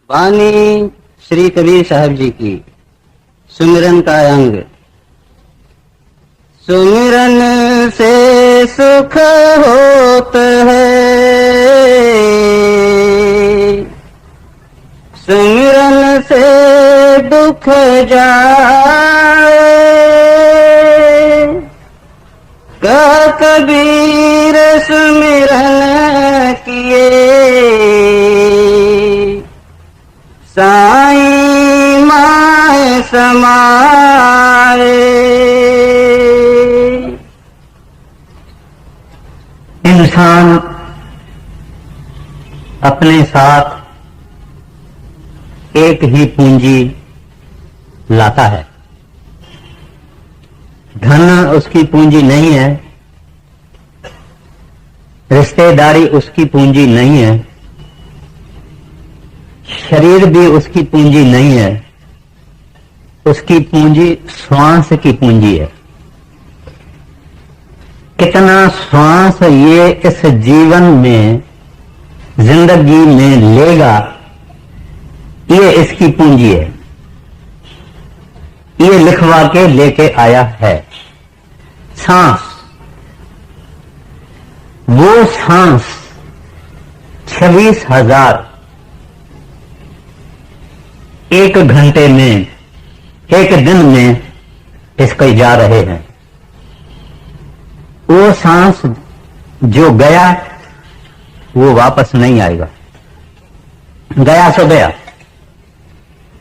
वाणी श्री कबीर साहब जी की सुमिरन का अंग। सुमिरन से सुख होत है, सुमिरन से दुख जाए। कह कबीर सुमिरन किए, साईं माय समाए। इंसान अपने साथ एक ही पूंजी लाता है। धन उसकी पूंजी नहीं है, रिश्तेदारी उसकी पूंजी नहीं है, शरीर भी उसकी पूंजी नहीं है। उसकी पूंजी श्वास की पूंजी है। कितना श्वास ये इस जीवन में जिंदगी में लेगा, ये इसकी पूंजी है। ये लिखवा के लेके आया है। सांस, वो सांस 26,000 एक घंटे में, एक दिन में इसके जा रहे हैं। वो सांस जो गया वो वापस नहीं आएगा। गया सो गया,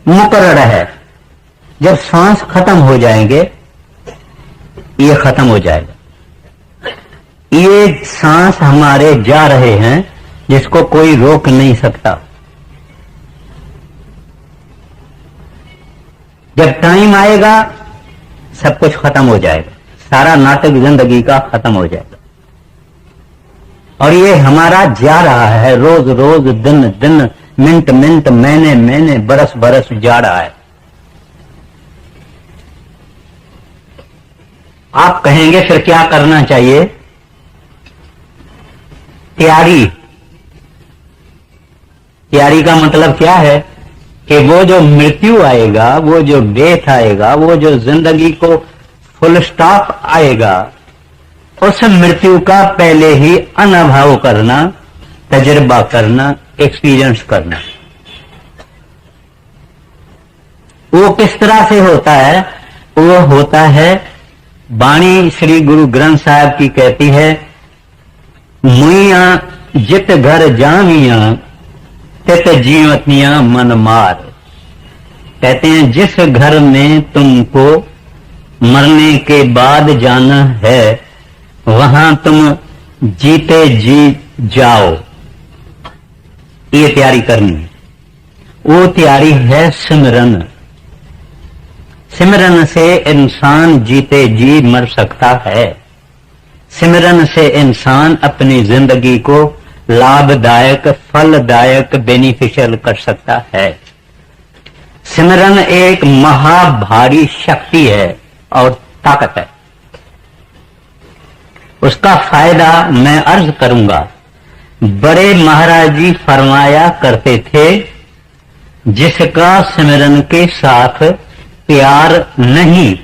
मुकर्रर है। जब सांस खत्म हो जाएंगे, ये खत्म हो जाएगा। ये सांस हमारे जा रहे हैं, जिसको कोई रोक नहीं सकता। जब टाइम आएगा सब कुछ खत्म हो जाएगा, सारा नाटक जिंदगी का खत्म हो जाएगा। और ये हमारा जा रहा है, रोज रोज, दिन दिन, मिनट मिनट, महीने महीने, बरस बरस जा रहा है। आप कहेंगे फिर क्या करना चाहिए? तैयारी। तैयारी का मतलब क्या है कि वो जो मृत्यु आएगा, वो जो डेथ आएगा, वो जो जिंदगी को फुल स्टॉप आएगा, उस मृत्यु का पहले ही अनुभव करना, तजुर्बा करना, एक्सपीरियंस करना। वो किस तरह से होता है? वो होता है, वाणी श्री गुरु ग्रंथ साहब की कहती है, मुइया जित घर जामिया तित जीवतियां मन मार। कहते हैं जिस घर में तुमको मरने के बाद जाना है, वहां तुम जीते जी जाओ। ये तैयारी करनी है। वो तैयारी है सिमरन। सिमरन से इंसान जीते जी मर सकता है। सिमरन से इंसान अपनी जिंदगी को लाभदायक, फलदायक, बेनिफिशियल कर सकता है। सिमरन एक महाभारी शक्ति है और ताकत है। उसका फायदा मैं अर्ज करूंगा। बड़े महाराज जी फरमाया करते थे, जिसका सिमरन के साथ प्यार नहीं,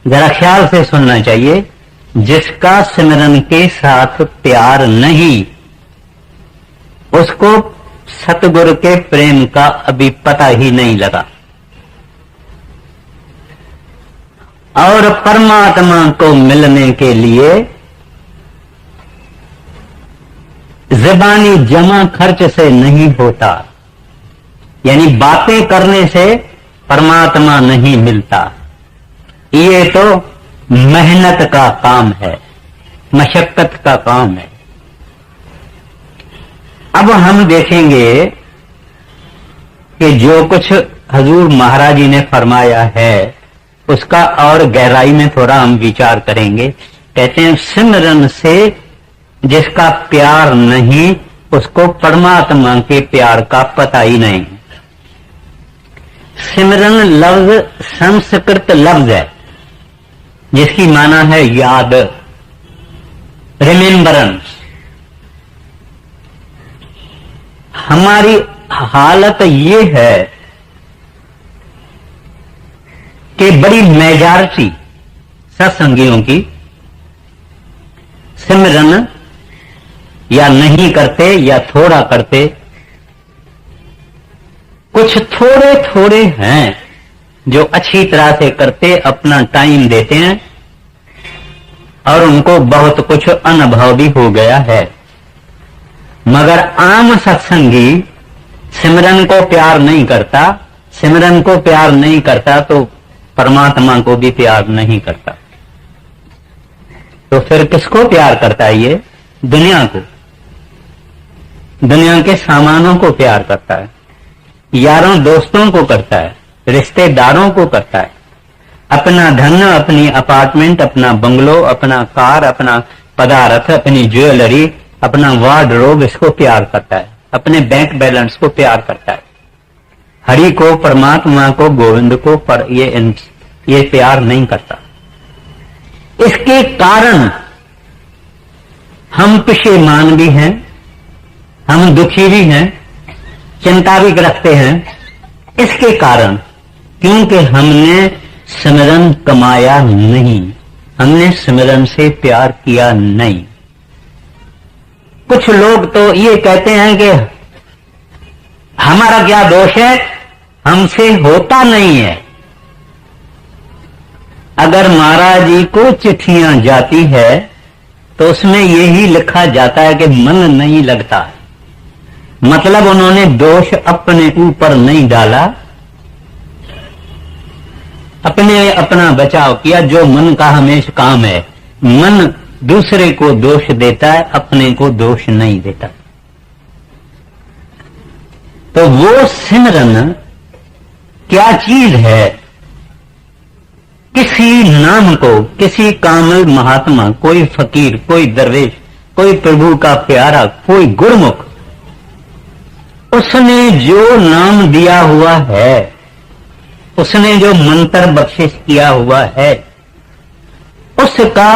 जरा ख्याल से सुनना चाहिए, जिसका सिमरन के साथ प्यार नहीं, उसको सतगुरु के प्रेम का अभी पता ही नहीं लगा। और परमात्मा को मिलने के लिए ज़बानी जमा खर्च से नहीं होता, यानी बातें करने से परमात्मा नहीं मिलता। ये तो मेहनत का काम है, मशक्कत का काम है। अब हम देखेंगे कि जो कुछ हजूर महाराज जी ने फरमाया है, उसका और गहराई में थोड़ा हम विचार करेंगे। कहते हैं सिमरन से जिसका प्यार नहीं, उसको परमात्मा के प्यार का पता ही नहीं। सिमरन लफ्ज संस्कृत लफ्ज है, जिसकी माना है याद, रिमेम्बरेंस। हमारी हालत ये है कि बड़ी मेजॉरिटी सत्संगियों की सिमरन या नहीं करते या थोड़ा करते, कुछ थोड़े थोड़े हैं जो अच्छी तरह से करते, अपना टाइम देते हैं और उनको बहुत कुछ अनुभव भी हो गया है। मगर आम सत्संगी सिमरन को प्यार नहीं करता, सिमरन को प्यार नहीं करता तो परमात्मा को भी प्यार नहीं करता। तो फिर किसको प्यार करता है? ये दुनिया को, दुनिया के सामानों को प्यार करता है, यारों दोस्तों को करता है, रिश्तेदारों को करता है, अपना धन, अपनी अपार्टमेंट, अपना बंगलो, अपना कार, अपना पदार्थ, अपनी ज्वेलरी, अपना वार्डरोब, इसको प्यार करता है, अपने बैंक बैलेंस को प्यार करता है। हरि को, परमात्मा को, गोविंद को पर ये प्यार नहीं करता। इसके कारण हम पशेमान भी हैं, हम दुखी भी हैं, चिंता भी रखते हैं। इसके कारण क्योंकि हमने सिमरन कमाया नहीं, हमने सिमरन से प्यार किया नहीं। कुछ लोग तो ये कहते हैं कि हमारा क्या दोष है, हमसे होता नहीं है। अगर महाराज जी को चिट्ठियां जाती है तो उसमें यही लिखा जाता है कि मन नहीं लगता। मतलब उन्होंने दोष अपने ऊपर नहीं डाला, अपना बचाव किया। जो मन का हमेशा काम है, मन दूसरे को दोष देता है, अपने को दोष नहीं देता। तो वो सिमरन क्या चीज है? किसी नाम को, किसी कामिल महात्मा, कोई फकीर, कोई दरवेश, कोई प्रभु का प्यारा, कोई गुरमुख, उसने जो नाम दिया हुआ है, उसने जो मंत्र बख्शिश किया हुआ है, उसका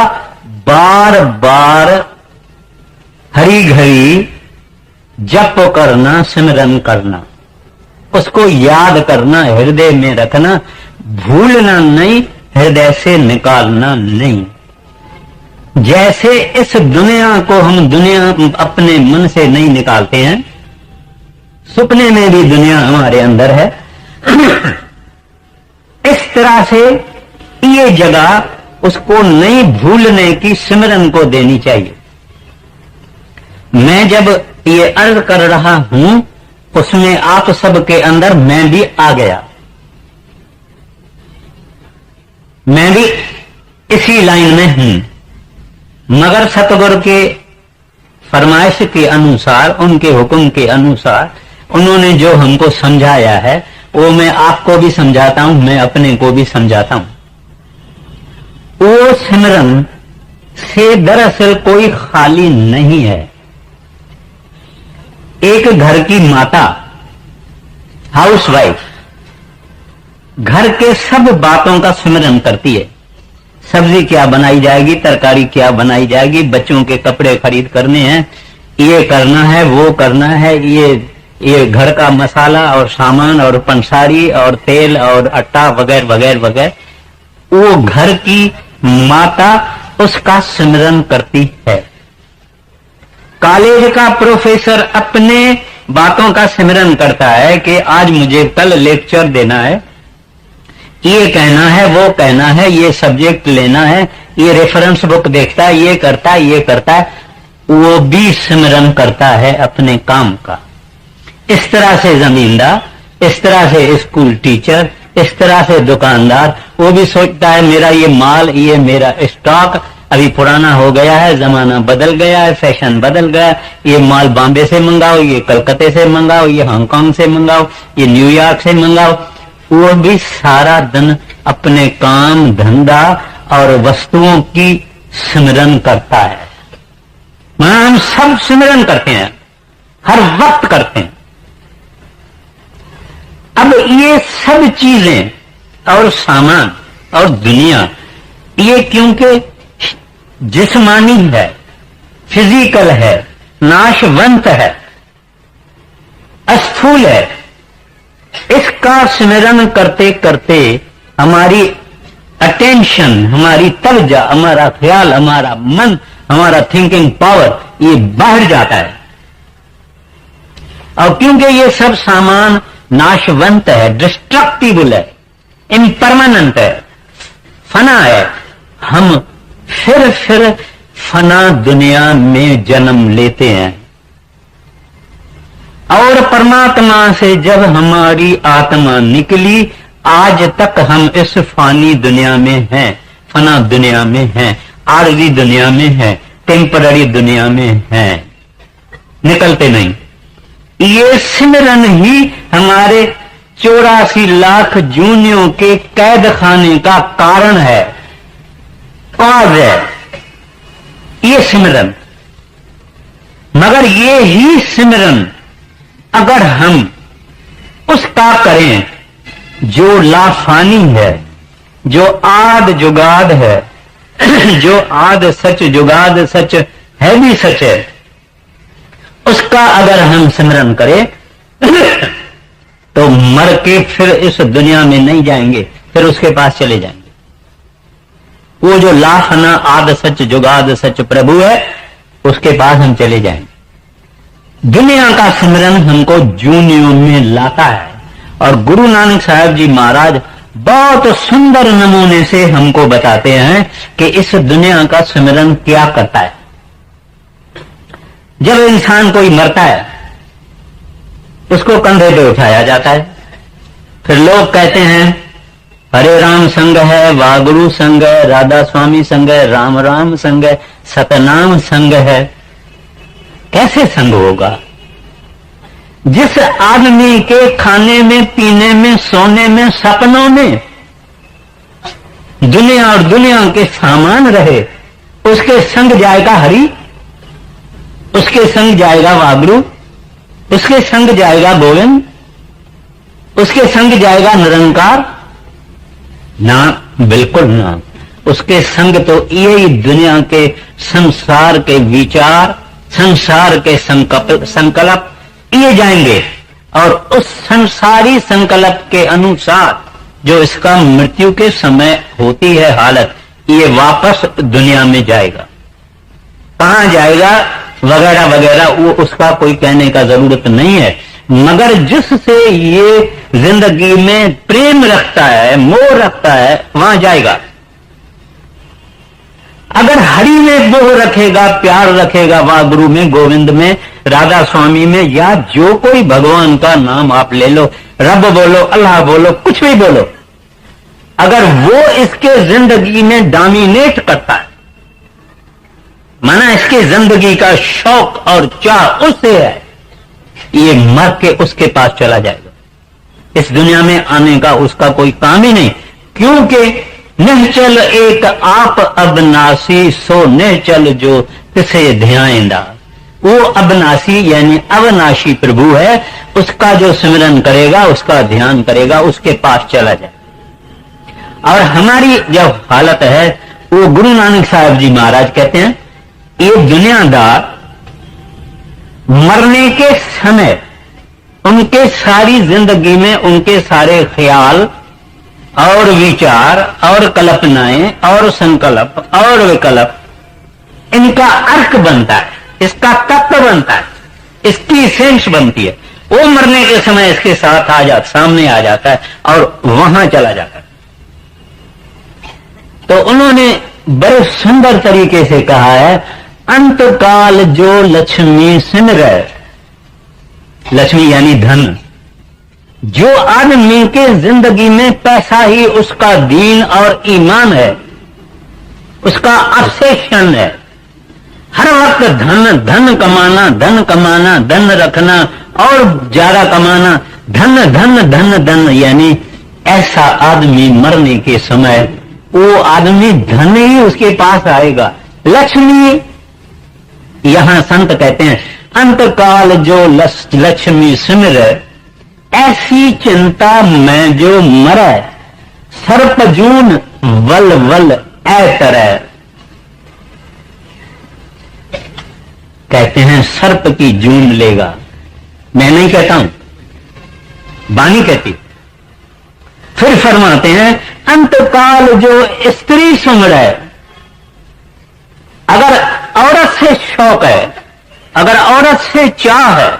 बार बार हरी घड़ी जप करना, सिमरन करना, उसको याद करना, हृदय में रखना, भूलना नहीं, हृदय से निकालना नहीं। जैसे इस दुनिया को हम दुनिया अपने मन से नहीं निकालते हैं, सपने में भी दुनिया हमारे अंदर है। इस तरह से ये जगह उसको नहीं भूलने की सिमरन को देनी चाहिए। मैं जब ये अर्ज कर रहा हूं, उसमें आप सबके अंदर मैं भी आ गया। मैं भी इसी लाइन में हूं, मगर सतगुरु के फरमाइश के अनुसार, उनके हुक्म के अनुसार उन्होंने जो हमको समझाया है वो मैं आपको भी समझाता हूं, मैं अपने को भी समझाता हूं। वो सिमरन से दरअसल कोई खाली नहीं है। एक घर की माता, हाउसवाइफ, घर के सब बातों का सिमरन करती है। सब्जी क्या बनाई जाएगी, तरकारी क्या बनाई जाएगी, बच्चों के कपड़े खरीद करने हैं, ये करना है, वो करना है, ये घर का मसाला और सामान और पंसारी और तेल और आटा वगैरह वगैरह वगैरह। वो घर की माता उसका सिमरन करती है। कॉलेज का प्रोफेसर अपने बातों का सिमरन करता है कि आज मुझे कल लेक्चर देना है, ये कहना है, वो कहना है, ये सब्जेक्ट लेना है, ये रेफरेंस बुक देखता है, ये करता है, ये करता है। वो भी सिमरन करता है अपने काम का। इस तरह से जमींदार, इस तरह से स्कूल टीचर, इस तरह से दुकानदार, वो भी सोचता है मेरा ये माल, ये मेरा स्टॉक अभी पुराना हो गया है, जमाना बदल गया है, फैशन बदल गया, ये माल बॉम्बे से मंगाओ, ये कलकत्ते से मंगाओ, ये हांगकांग से मंगाओ, ये न्यूयॉर्क से मंगाओ। वो भी सारा दिन अपने काम धंधा और वस्तुओं की सिमरन करता है। हम सब सिमरन करते हैं, हर वक्त करते हैं। अब ये सब चीजें और सामान और दुनिया, ये क्योंकि जिस्मानी है, फिजिकल है, नाशवंत है, फूल है। इसका स्मरण करते करते हमारी अटेंशन, हमारी तवज्जो, हमारा ख्याल, हमारा मन, हमारा थिंकिंग पावर ये बढ़ जाता है। और क्योंकि ये सब सामान नाशवंत है, डिस्ट्रक्टिबल है, इम्परमानेंट है, फना है, हम फिर फना दुनिया में जन्म लेते हैं। और परमात्मा से जब हमारी आत्मा निकली, आज तक हम इस फानी दुनिया में हैं, फना दुनिया में हैं, आरजी दुनिया में हैं, टेम्पररी दुनिया में हैं, निकलते नहीं। ये सिमरन ही हमारे 84 लाख जूनियों के कैद खाने का कारण है, कॉज है ये सिमरन। मगर ये ही सिमरन अगर हम उसका करें जो लाफानी है, जो आद जुगाद है, जो आद सच जुगाद सच है भी सच है, उसका अगर हम सिमरन करें तो मर के फिर इस दुनिया में नहीं जाएंगे, फिर उसके पास चले जाएंगे। वो जो लाफना आद सच जुगाद सच प्रभु है, उसके पास हम चले जाएंगे। दुनिया का सिमरन हमको जूनियों में लाता है। और गुरु नानक साहब जी महाराज बहुत सुंदर नमूने से हमको बताते हैं कि इस दुनिया का सिमरन क्या करता है। जब इंसान कोई मरता है, उसको कंधे पे उठाया जाता है, फिर लोग कहते हैं हरे राम संग है, वागुरु संग है, राधा स्वामी संग है, राम राम संग है, सतनाम संग है। कैसे संग होगा? जिस आदमी के खाने में, पीने में, सोने में, सपनों में दुनिया और दुनिया के सामान रहे, उसके संग जाएगा हरि, उसके संग जाएगा वागुरु, उसके संग जाएगा गोविंद, उसके संग जाएगा निरंकार? ना, बिल्कुल ना। उसके संग तो यही दुनिया के संसार के विचार, संसार के संकल्प ये जाएंगे। और उस संसारी संकल्प के अनुसार जो इसका मृत्यु के समय होती है हालत, ये वापस दुनिया में जाएगा। कहां जाएगा वगैरह वगैरह, वो उसका कोई कहने का जरूरत नहीं है। मगर जिससे ये जिंदगी में प्रेम रखता है, मोह रखता है, वहां जाएगा। अगर हरि में मोह रखेगा, प्यार रखेगा, वागुरु में, गोविंद में, राधा स्वामी में, या जो कोई भगवान का नाम आप ले लो, रब बोलो, अल्लाह बोलो, कुछ भी बोलो, अगर वो इसके जिंदगी में डोमिनेट करता है, माना इसकी जिंदगी का शौक और चाह उससे है, ये मर के उसके पास चला जाएगा। इस दुनिया में आने का उसका कोई काम ही नहीं। क्योंकि निश्चल एक आप अबनासी, सो निश्चल जो तिसे ध्याएंदा। वो अबनासी यानी अविनाशी प्रभु है, उसका जो सिमरन करेगा, उसका ध्यान करेगा, उसके पास चला जाए। और हमारी जो हालत है, वो गुरु नानक साहब जी महाराज कहते हैं, ये दुनियादार मरने के समय उनके सारी जिंदगी में उनके सारे ख्याल और विचार और कल्पनाएं और संकल्प और विकल्प, इनका अर्क बनता है, इसका तत्व बनता है, इसकी सेंस बनती है। वो मरने के समय इसके साथ सामने आ जाता है और वहां चला जाता है। तो उन्होंने बड़े सुंदर तरीके से कहा है, अंतकाल जो लक्ष्मी सिमरे, लक्ष्मी यानी धन, जो आदमी के जिंदगी में पैसा ही उसका दीन और ईमान है, उसका ऑब्सेशन है, हर वक्त धन धन कमाना, धन कमाना, धन रखना और ज्यादा कमाना, धन धन धन धन, यानी ऐसा आदमी मरने के समय वो आदमी धन ही उसके पास आएगा। लक्ष्मी, यहां संत कहते हैं, अंतकाल जो लक्ष्मी सिमरे, ऐसी चिंता में जो मरे, सर्पजून वल वल ऐ तरह। कहते हैं सर्प की जून लेगा। मैं नहीं कहता हूं, वाणी कहती। फिर फरमाते हैं अंतकाल जो स्त्री सुमरे, अगर औरत से शौक है, अगर औरत से चाह है,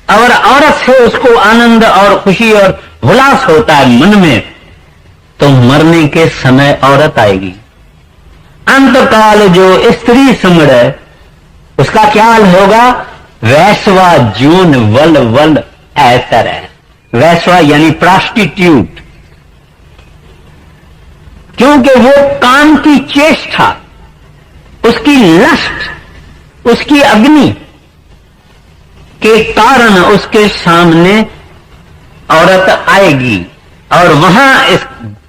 अगर औरत से उसको आनंद और खुशी और उल्लास होता है मन में, तो मरने के समय औरत आएगी। अंतकाल जो स्त्री सुमरे, उसका क्या हाल होगा? वैश्वा जून वल वल ऐतर है। वैश्वा यानी प्रॉस्टिट्यूट, क्योंकि वो काम की चेष्टा, उसकी लस्ट, उसकी अग्नि के कारण उसके सामने औरत आएगी और वहां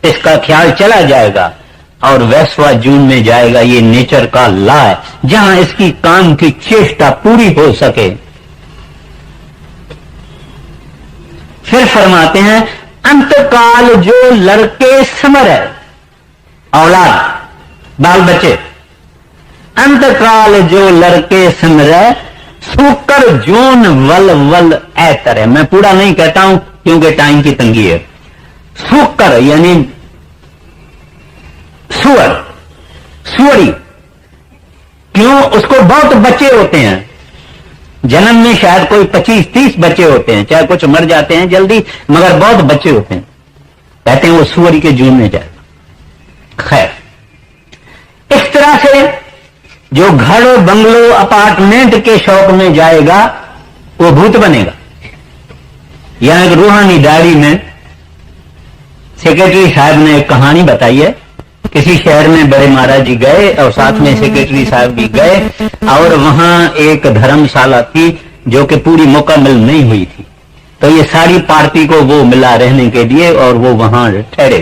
इसका ख्याल चला जाएगा और वैश्वा जून में जाएगा। ये नेचर का लॉ है, जहां इसकी काम की चेष्टा पूरी हो सके। फिर फरमाते हैं अंतकाल जो लड़के समर है, औलाद, बाल बच्चे, अंतकाल जो लड़के सिमरे, सूकर जून वल वल ऐतर है। मैं पूरा नहीं कहता हूं क्योंकि टाइम की तंगी है। सूकर यानी सुअर, सुअरी, क्यों? उसको बहुत बच्चे होते हैं, जन्म में शायद कोई 25-30 बच्चे होते हैं, चाहे कुछ मर जाते हैं जल्दी, मगर बहुत बच्चे होते हैं। कहते हैं वो सुअरी के जून में जाएगा। खैर, इस तरह से जो घर, बंगलो, अपार्टमेंट के शौक में जाएगा वो भूत बनेगा। यहां एक रूहानी डायरी में सेक्रेटरी साहब ने एक कहानी बताई है। किसी शहर में बड़े महाराज जी गए और साथ में सेक्रेटरी साहब भी गए और वहां एक धर्मशाला थी जो कि पूरी मुकम्मल नहीं हुई थी। तो ये सारी पार्टी को वो मिला रहने के लिए और वो वहां ठहरे।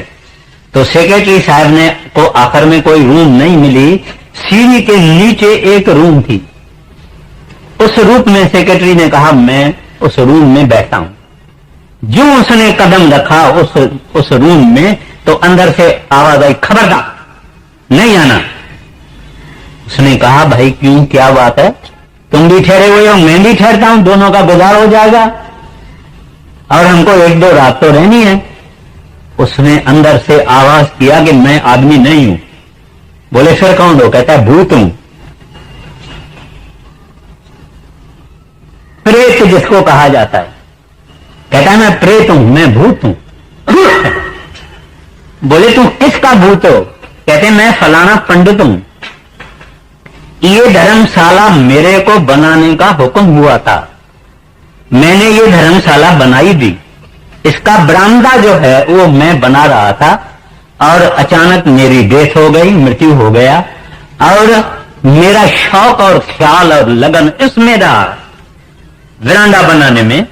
तो सेक्रेटरी साहब ने को आखिर में कोई रूम नहीं मिली, सीढ़ी के नीचे एक रूम थी। उस रूम में सेक्रेटरी ने कहा मैं उस रूम में बैठा हूं। जो उसने कदम रखा उस रूम में तो अंदर से आवाज आई, खबरदार नहीं आना। उसने कहा भाई क्यों, क्या बात है? तुम भी ठहरे हुए हो, मैं भी ठहरता हूं, दोनों का गुजार हो जाएगा और हमको 1-2 रात तो रहनी है। उसने अंदर से आवाज किया कि मैं आदमी नहीं हूं। बोले फिर कौन हो? कहता है भूत हूं, प्रेत जिसको कहा जाता है। कहता है मैं प्रेत हूं, मैं भूत हूं। बोले तू किसका भूत हो? कहते मैं फलाना पंडित हूं, ये धर्मशाला मेरे को बनाने का हुक्म हुआ था, मैंने ये धर्मशाला बनाई दी, इसका बरामदा जो है वो मैं बना रहा था और अचानक मेरी डेथ हो गई, मृत्यु हो गया और मेरा शौक और ख्याल और लगन इसमें रहा वरांडा बनाने में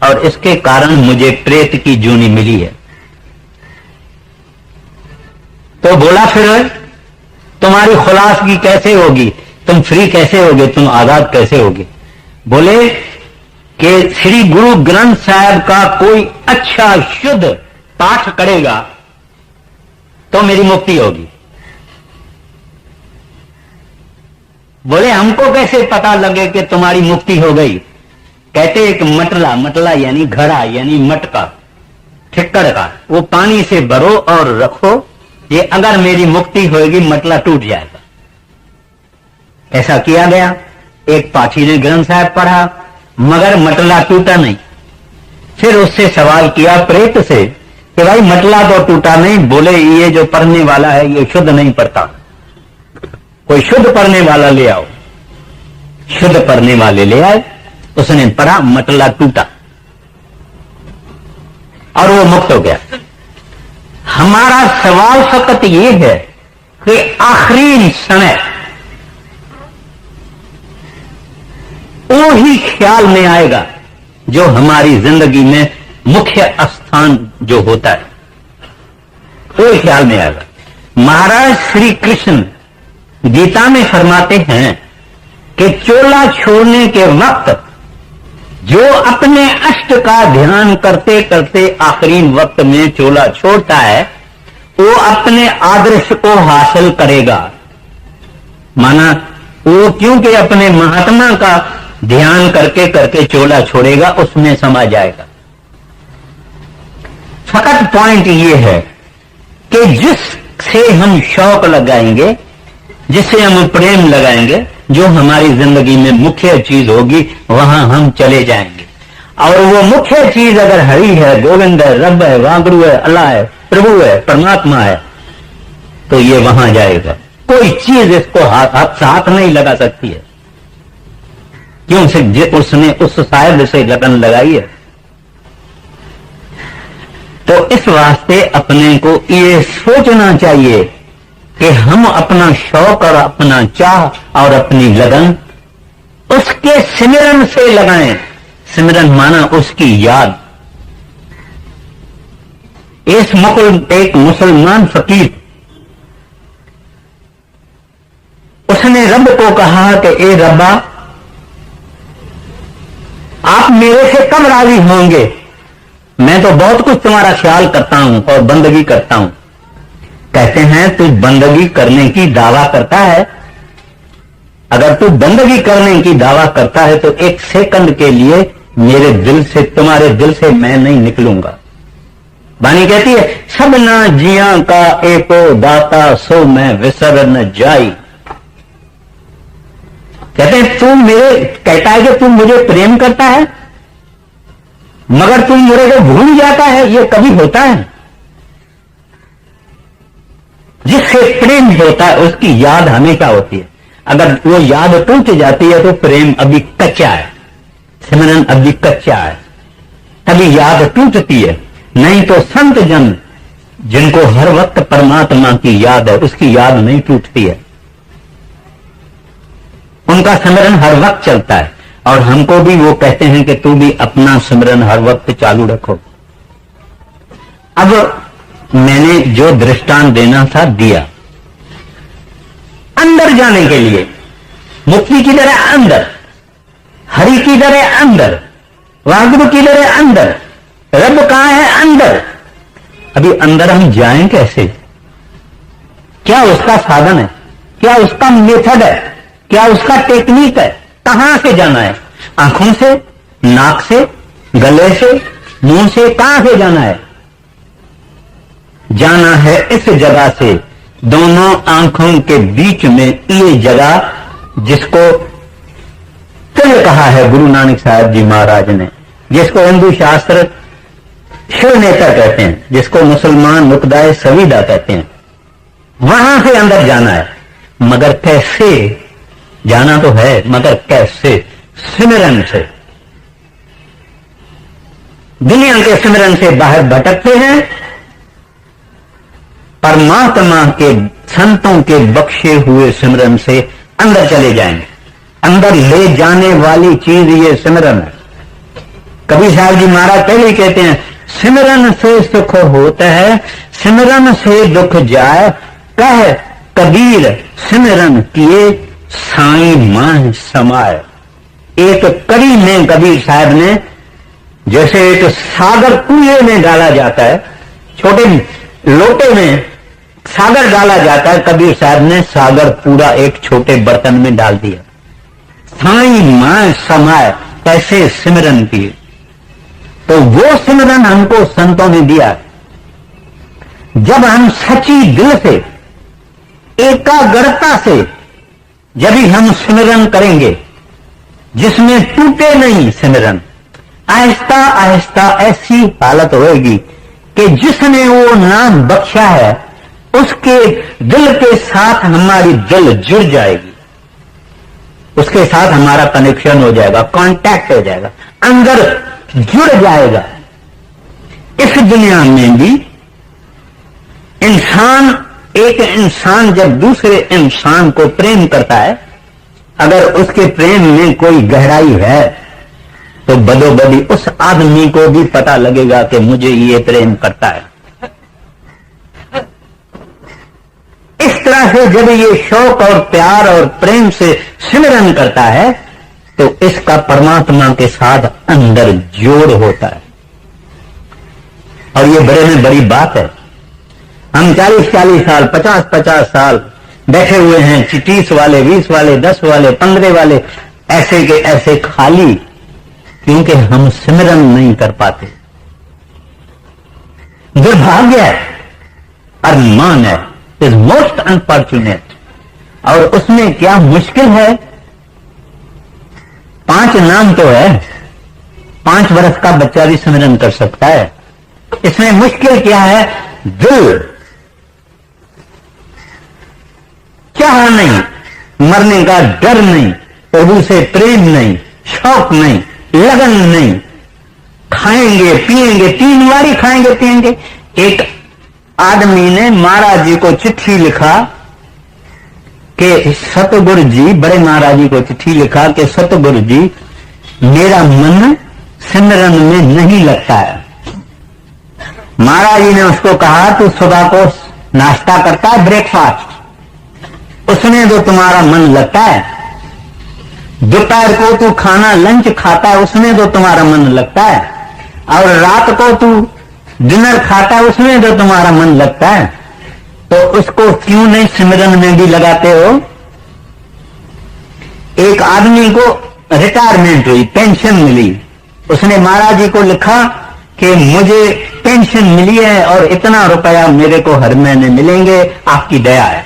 और इसके कारण मुझे प्रेत की जूनी मिली है। तो बोला फिर तुम्हारी खुलासगी कैसे होगी, तुम फ्री कैसे होगे, तुम आजाद कैसे होगे? बोले कि श्री गुरु ग्रंथ साहब का कोई अच्छा शुद्ध पाठ करेगा तो मेरी मुक्ति होगी। बोले हमको कैसे पता लगे कि तुम्हारी मुक्ति हो गई? कहते एक मटला, मटला यानी घड़ा यानी मटका, ठिक्कर का, वो पानी से भरो और रखो, ये अगर मेरी मुक्ति होगी मटला टूट जाएगा। ऐसा किया गया। एक पाठी ने ग्रंथ साहब पढ़ा मगर मटला टूटा नहीं। फिर उससे सवाल किया प्रेत से कि भाई मटला तो टूटा नहीं। बोले ये जो पढ़ने वाला है ये शुद्ध नहीं पढ़ता, कोई शुद्ध पढ़ने वाला ले आओ। शुद्ध पढ़ने वाले ले आए, उसने पढ़ा, मटला टूटा और वो मुक्त हो गया। हमारा सवाल फकत ये है कि आखिरी समय वो ही ख्याल में आएगा जो हमारी जिंदगी में मुख्य स्थान जो होता है, वो ही ख्याल में आएगा। महाराज श्री कृष्ण गीता में फरमाते हैं कि चोला छोड़ने के वक्त जो अपने अष्ट का ध्यान करते करते आखिरी वक्त में चोला छोड़ता है वो अपने आदर्श को हासिल करेगा। माना वो क्योंकि अपने महात्मा का ध्यान करके करके चोला छोड़ेगा, उसमें समा जाएगा। फकत पॉइंट ये है कि जिससे हम शौक लगाएंगे, जिससे हम प्रेम लगाएंगे, जो हमारी जिंदगी में मुख्य चीज होगी, वहां हम चले जाएंगे। और वो मुख्य चीज अगर हरि है, गोविंद है, रब है, वागड़ू है, अल्लाह है, प्रभु है, परमात्मा है, तो ये वहां जाएगा। कोई चीज इसको हाथ नहीं लगा सकती है। क्यों से उसने उस साहिब से लगन लगाई है। तो इस वास्ते अपने को ये सोचना चाहिए कि हम अपना शौक और अपना चाह और अपनी लगन उसके सिमरन से लगाएं। सिमरन माना उसकी याद। एक मुसलमान फकीर, उसने रब को कहा कि ए रब्बा, आप मेरे से कब राजी होंगे? मैं तो बहुत कुछ तुम्हारा ख्याल करता हूं और बंदगी करता हूं। कहते हैं तू बंदगी करने की दावा करता है? अगर तू बंदगी करने की दावा करता है तो एक सेकंड के लिए मेरे दिल से, तुम्हारे दिल से मैं नहीं निकलूंगा। बानी कहती है, सब ना जिया का एको दाता, सो मैं विसर न जाई। कहते हैं तू कहता है कि तू मुझे प्रेम करता है, मगर तू मेरे को भूल जाता है। ये कभी होता है? जिससे प्रेम होता है उसकी याद हमेशा होती है। अगर वो याद टूट जाती है तो प्रेम अभी कच्चा है, सिमरन अभी कच्चा है, तभी याद टूटती है। नहीं तो संत जन जिनको हर वक्त परमात्मा की याद है, उसकी याद नहीं टूटती है, उनका सिमरन हर वक्त चलता है। और हमको भी वो कहते हैं कि तू भी अपना सिमरन हर वक्त चालू रखो। अब मैंने जो दृष्टांत देना था दिया। अंदर जाने के लिए, मुक्ति की तरह अंदर, हरि की तरह अंदर, वागुरु की तरह अंदर, रब कहां है? अंदर। अभी अंदर हम जाएं कैसे? क्या उसका साधन है? क्या उसका मेथड है? क्या उसका टेक्निक है? कहां से जाना है? आंखों से, नाक से, गले से, मुंह से? कहां से जाना है? जाना है इस जगह से, दोनों आंखों के बीच में ये जगह जिसको तिल कहा है गुरु नानक साहब जी महाराज ने, जिसको हिंदू शास्त्र शिव नेत्र कहते हैं, जिसको मुसलमान मुक्ताए सविदा कहते हैं। वहां से अंदर जाना है, मगर कैसे? जाना तो है, मगर कैसे? सिमरन से। दुनिया के सिमरन से बाहर भटकते हैं, परमात्मा के संतों के बख्शे हुए सिमरन से अंदर चले जाएंगे। अंदर ले जाने वाली चीज ये सिमरन है। कबीर साहब जी महाराज पहले ही कहते हैं, सिमरन से सुख होता है, सिमरन से दुख जाए, कह कबीर सिमरन किए साईं मां समाए। एक कड़ी में कबीर साहब ने, जैसे एक सागर कुएं में डाला जाता है, छोटे लोटे में सागर डाला जाता है, कबीर साहब ने सागर पूरा एक छोटे बर्तन में डाल दिया। साईं मां समाए, कैसे? सिमरन किए। तो वो सिमरन हमको संतों ने दिया। जब हम सच्ची दिल से, एकाग्रता से जब भी हम सिमरन करेंगे, जिसमें टूटे नहीं सिमरन, आहिस्ता आहिस्ता ऐसी हालत होगी कि जिसने वो नाम बख्शा है उसके दिल के साथ हमारी दिल जुड़ जाएगी, उसके साथ हमारा कनेक्शन हो जाएगा, कांटेक्ट हो जाएगा, अंदर जुड़ जाएगा। इस दुनिया में भी एक इंसान जब दूसरे इंसान को प्रेम करता है, अगर उसके प्रेम में कोई गहराई है तो बदोबदी उस आदमी को भी पता लगेगा कि मुझे ये प्रेम करता है। इस तरह से जब ये शौक और प्यार और प्रेम से सिमरन करता है तो इसका परमात्मा के साथ अंदर जोड़ होता है। और ये बड़े में बड़ी बात है। हम 40-40 साल, 50-50 साल बैठे हुए हैं, 30 वाले, 20 वाले, 10 वाले, 15 वाले, ऐसे के ऐसे खाली, क्योंकि हम सिमरन नहीं कर पाते। दुर्भाग्य है, अरमान है, इज मोस्ट अनफॉर्चुनेट। और उसमें क्या मुश्किल है? 5 नाम तो है, 5 वर्ष का बच्चा भी सिमरन कर सकता है। इसमें मुश्किल क्या है? दिल चाह नहीं, मरने का डर नहीं, प्रभु से प्रेम नहीं, शौक नहीं, लगन नहीं, खाएंगे पिएंगे, 3 बार ही खाएंगे पिएंगे। एक आदमी ने महाराज जी को चिट्ठी लिखा कि सतगुरु जी, बड़े महाराज जी को चिट्ठी लिखा कि सतगुरु जी, मेरा मन सिमरन में नहीं लगता है। महाराज जी ने उसको कहा, तू सुबह को नाश्ता करता है, ब्रेकफास्ट, उसमें तो तुम्हारा मन लगता है। दोपहर को तू खाना लंच खाता है, उसमें तो तुम्हारा मन लगता है। और रात को तू डिनर खाता है, उसमें तो तुम्हारा मन लगता है। तो उसको क्यों नहीं सिमरन में भी लगाते हो? एक आदमी को रिटायरमेंट हुई, पेंशन मिली, उसने महाराज जी को लिखा कि मुझे पेंशन मिली है और इतना रुपया मेरे को हर महीने मिलेंगे, आपकी दया है।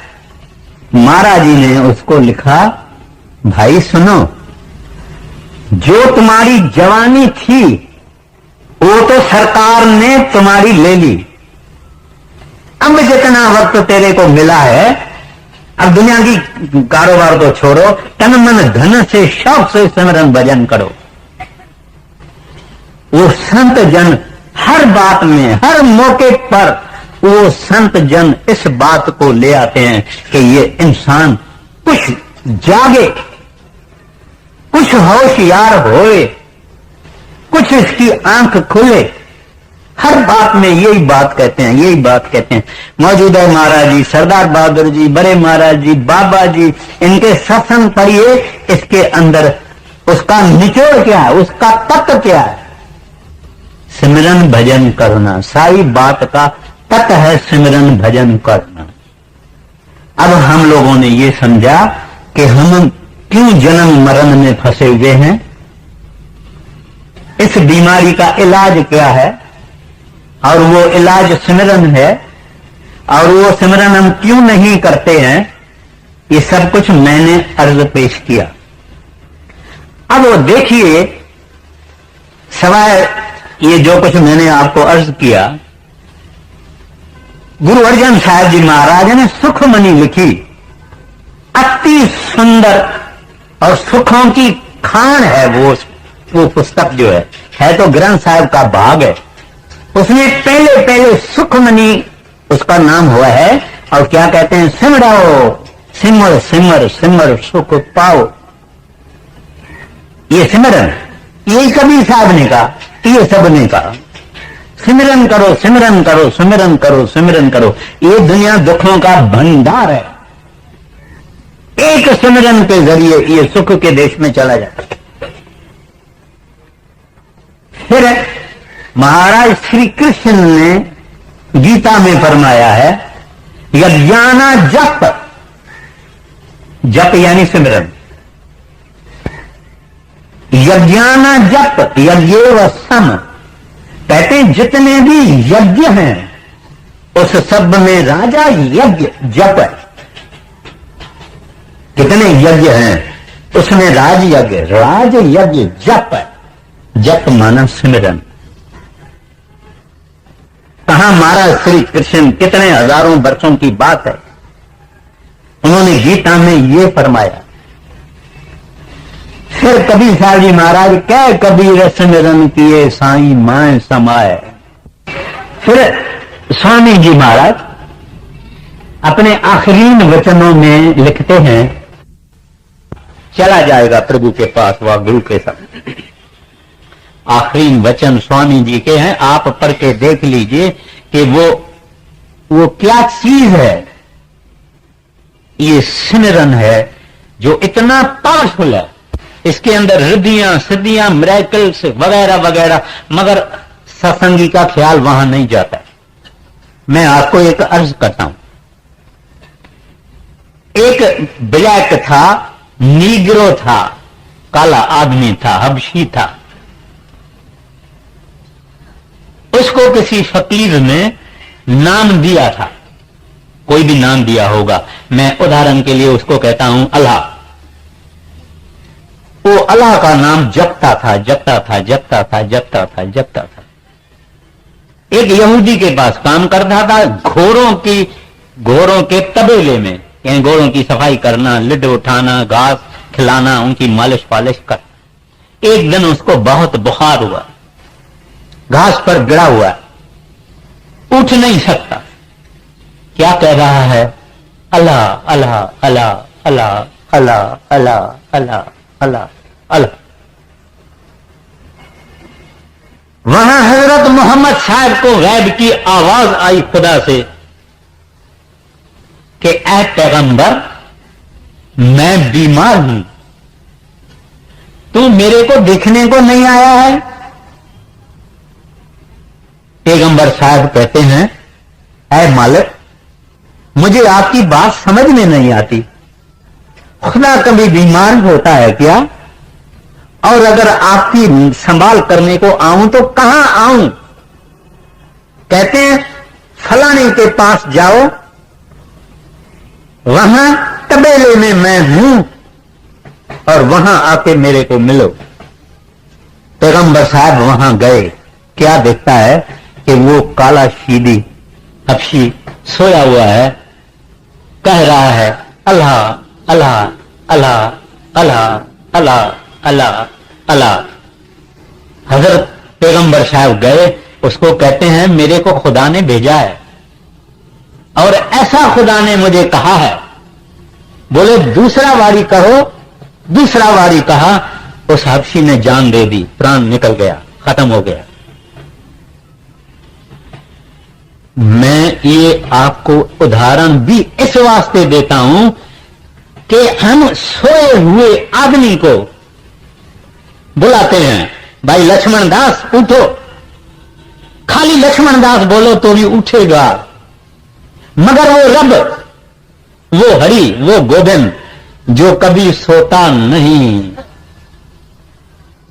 महाराज जी ने उसको लिखा, भाई सुनो, जो तुम्हारी जवानी थी वो तो सरकार ने तुम्हारी ले ली। अब जितना वक्त तेरे को मिला है, अब दुनिया की कारोबार को छोड़ो, तन मन धन से शौक से सिमरन भजन करो। वो संत जन हर बात में, हर मौके पर वो संत जन इस बात को ले आते हैं कि ये इंसान कुछ जागे, कुछ होशियार होए, कुछ इसकी आंख खुले। हर बात में यही बात कहते हैं, यही बात कहते हैं। मौजूदा महाराज जी, सरदार बहादुर जी, बड़े महाराज जी, बाबा जी, इनके सत्संग पढ़िए, इसके अंदर उसका निचोड़ क्या है, उसका तत्व क्या है? सिमरन भजन करना, सारी बात का तत्व है सिमरन भजन करना। अब हम लोगों ने ये समझा कि हम क्यों जन्म मरण में फंसे हुए हैं, इस बीमारी का इलाज क्या है, और वो इलाज सिमरन है, और वो सिमरन हम क्यों नहीं करते हैं, ये सब कुछ मैंने अर्ज पेश किया। अब वो देखिए, सवाए ये जो कुछ मैंने आपको अर्ज किया, गुरु अर्जन साहब जी महाराज ने सुखमणि लिखी, अति सुंदर और सुखों की खान है वो पुस्तक जो है तो ग्रंथ साहब का भाग है। उसमें पहले सुखमणि उसका नाम हुआ है, और क्या कहते हैं, सिमरो सिमर सिमर सिमर सुख पाओ। ये सिमरन, यही कबीर साहब ने कहा, ये सब ने कहा, सिमरन करो सिमरन करो सिमरन करो सिमरन करो। ये दुनिया दुखों का भंडार है, एक सिमरन के जरिए ये सुख के देश में चला जाता है। फिर महाराज श्री कृष्ण ने गीता में फरमाया है, यज्ञाना जप, जप यानी सिमरन, यज्ञाना जप यज्ञेव सम। कहते हैं जितने भी यज्ञ हैं उस सब में राजा यज्ञ जप है। कितने यज्ञ हैं उसमें राज यज्ञ जप है। जप माना सिमरन। कहां महाराज श्री कृष्ण, कितने हजारों वर्षों की बात है, उन्होंने गीता में ये फरमाया। फिर कबीर साहब जी महाराज कह कबीर सिमरन किए साईं माए समाए। फिर स्वामी जी महाराज अपने आखिरीन वचनों में लिखते हैं, चला जाएगा प्रभु के पास वह गुरु के साथ। आखिरी वचन स्वामी जी के हैं, आप पढ़ के देख लीजिए कि वो क्या चीज है। ये सिमरन है जो इतना पावरफुल है, इसके अंदर रिद्धियां सिद्धियां मिरेकल्स वगैरह वगैरह, मगर सत्संगी का ख्याल वहां नहीं जाता। मैं आपको एक अर्ज करता हूं। एक ब्लैक था, नीग्रो था, काला आदमी था, हबशी था। उसको किसी फकीर ने नाम दिया था, कोई भी नाम दिया होगा। मैं उदाहरण के लिए उसको कहता हूं अल्लाह। वो अल्लाह का नाम जपता था, जपता था, जपता था, जपता था, जपता था। एक यहूदी के पास काम करता था, घोड़ों के तबेले में, यानी घोड़ों की सफाई करना, लिड उठाना, घास खिलाना, उनकी मालिश पालिश कर। एक दिन उसको बहुत बुखार हुआ, घास पर गिरा हुआ, उठ नहीं सकता। क्या कह रहा है? अल्लाह अल्लाह अल्लाह अल्लाह अल्लाह अल्लाह अल्लाह अल्लाह अल्लाह। वहां हजरत मोहम्मद साहब को गैब की आवाज आई खुदा से कि ऐ पैगंबर, मैं बीमार हूं, तू मेरे को देखने को नहीं आया है? पैगंबर साहब कहते हैं, ऐ मालिक, मुझे आपकी बात समझ में नहीं आती। खुदा कभी बीमार होता है क्या? और अगर आपकी संभाल करने को आऊं तो कहां आऊं? कहते हैं, फलाने के पास जाओ, वहां तबेले में मैं हूं और वहां आके मेरे को मिलो। पैगंबर साहब वहां गए। क्या देखता है कि वो काला शीदी हबशी सोया हुआ है, कह रहा है अल्लाह अल्लाह अल्लाह अल्लाह अल्लाह अल्लाह अल्लाह। हजरत पैगंबर साहब गए, उसको कहते हैं, मेरे को खुदा ने भेजा है और ऐसा खुदा ने मुझे कहा है। बोले दूसरा वारी कहो। दूसरा वारी कहा, उस हबशी ने जान दे दी, प्राण निकल गया, खत्म हो गया। मैं ये आपको उदाहरण भी इस वास्ते देता हूं कि हम सोए हुए आदमी को बुलाते हैं, भाई लक्ष्मण दास उठो। खाली लक्ष्मण दास बोलो तो भी उठेगा, मगर वो रब, वो हरि, वो गोविंद जो कभी सोता नहीं,